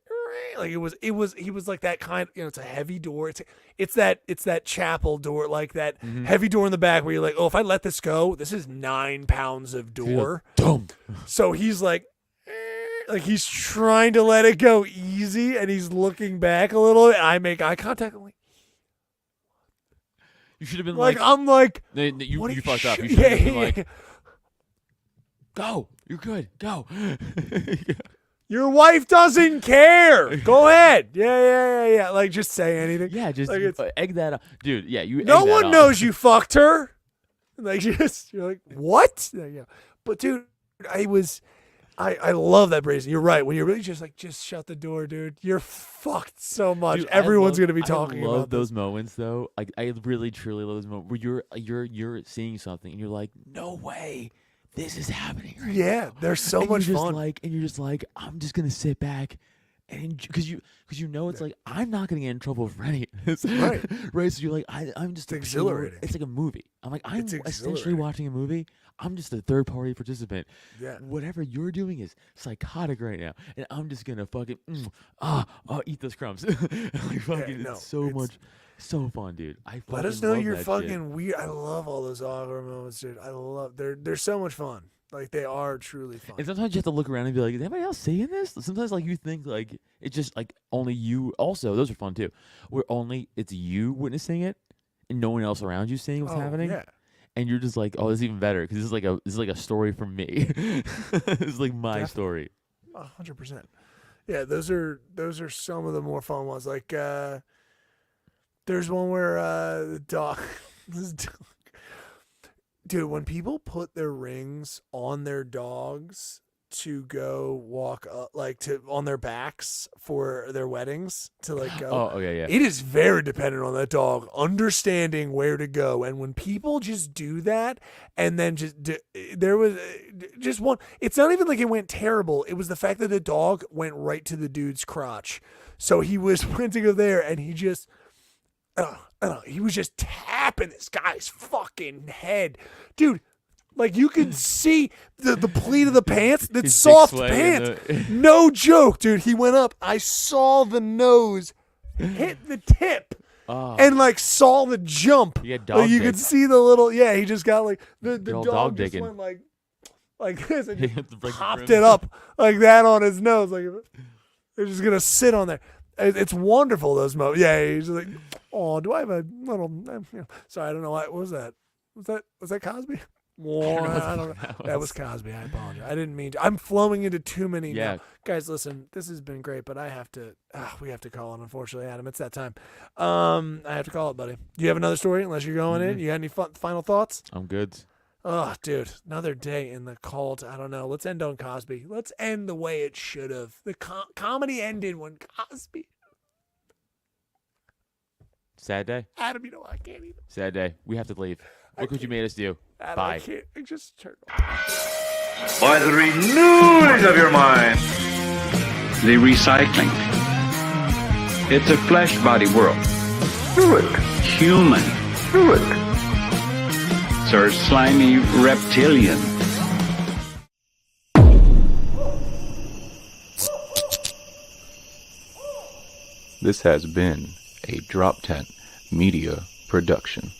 Like he was like that kind. You know, it's a heavy door. It's that chapel door, like that heavy door in the back where you're like, oh, if I let this go, this is 9 pounds of door. Dumb. So he's like he's trying to let it go easy, and he's looking back a little. And I make eye contact. I'm like, You should have been like like, I'm like, no, you what are fucked up. You sh- should have been like, Go. You're good. Go. Your wife doesn't care. Go ahead. Yeah. Like, just say anything. Yeah, just like egg that up. Dude, yeah, you no egg that one up. knows you fucked her. Like, you're like, what? Yeah. But, dude, I love that brazen. You're right. When you're really just like, just shut the door, dude. You're fucked so much. Dude, Everyone's going to be talking I love about those this. moments, though. I really, truly love those moments where you're seeing something and you're like, no way. This is happening right now. They're so and much you're just fun. and you're just like, I'm just gonna sit back, and because you know it's like I'm not gonna get in trouble for any of this, Right. right? So you're like, I'm just exhilarating. It's like a movie. I'm like, I'm It's essentially exhilarating. watching a movie. I'm just a third party participant. Yeah. Whatever you're doing is psychotic right now, and I'm just gonna fucking eat those crumbs. Like, fucking, no, it's so fun, dude. Let us know love you're that fucking shit. weird. I love all those awkward moments, dude. I love they're so much fun. Like, they are truly fun. And sometimes you have to look around and be like, is anybody else seeing this? Sometimes, like, you think, like, it's just, like, only you. Also, those are fun, too. Where it's you witnessing it and no one else around you seeing what's happening. Yeah. And you're just like, oh, this is even better because this is like a story from me. This is like my story. 100%. Yeah, those are some of the more fun ones. Like, there's one where the dog, dude, when people put their rings on their dogs to go walk up, like on their backs for their weddings to like go. Oh, okay, yeah. It is very dependent on that dog understanding where to go. And when people just do that and then there was just one, it's not even like it went terrible. It was the fact that the dog went right to the dude's crotch. So he was went to go there and he just, he was just tapping this guy's fucking head. Dude, like you could see the pleat of the pants, that's His soft dick sway pants. No joke, dude. He went up. I saw the nose hit the tip and like saw the jump. He had dog like you dick. could see the little, he just got like the Good old dog dog just dicking. went like this and He just hit the freaking popped rim. it up like that on his nose. Like they're just going to sit on there. It's wonderful, those moments. Yeah, he's just like, oh, do I have a little, sorry, I don't know why. What was that? Was that Cosby? Well, I don't know. That was Cosby. I apologize. I didn't mean to. I'm flowing into too many. Yeah. Now. Guys, listen, this has been great, but I have to, we have to call it, unfortunately, Adam. It's that time. I have to call it, buddy. Do you have another story unless you're going in? You got any final thoughts? I'm good. Oh, dude, another day in the cult. I don't know. Let's end on Cosby. Let's end the way it should have. The comedy ended when Cosby. Sad day. Adam, I can't even. Sad day. We have to leave. Look what you made us do. Adam, Bye. I can't. I just turned off. By the renewing of your mind. The recycling. It's a flesh body world. Do it. Human. Do it. Sir slimy reptilian. This has been a Drop Tent Media Production.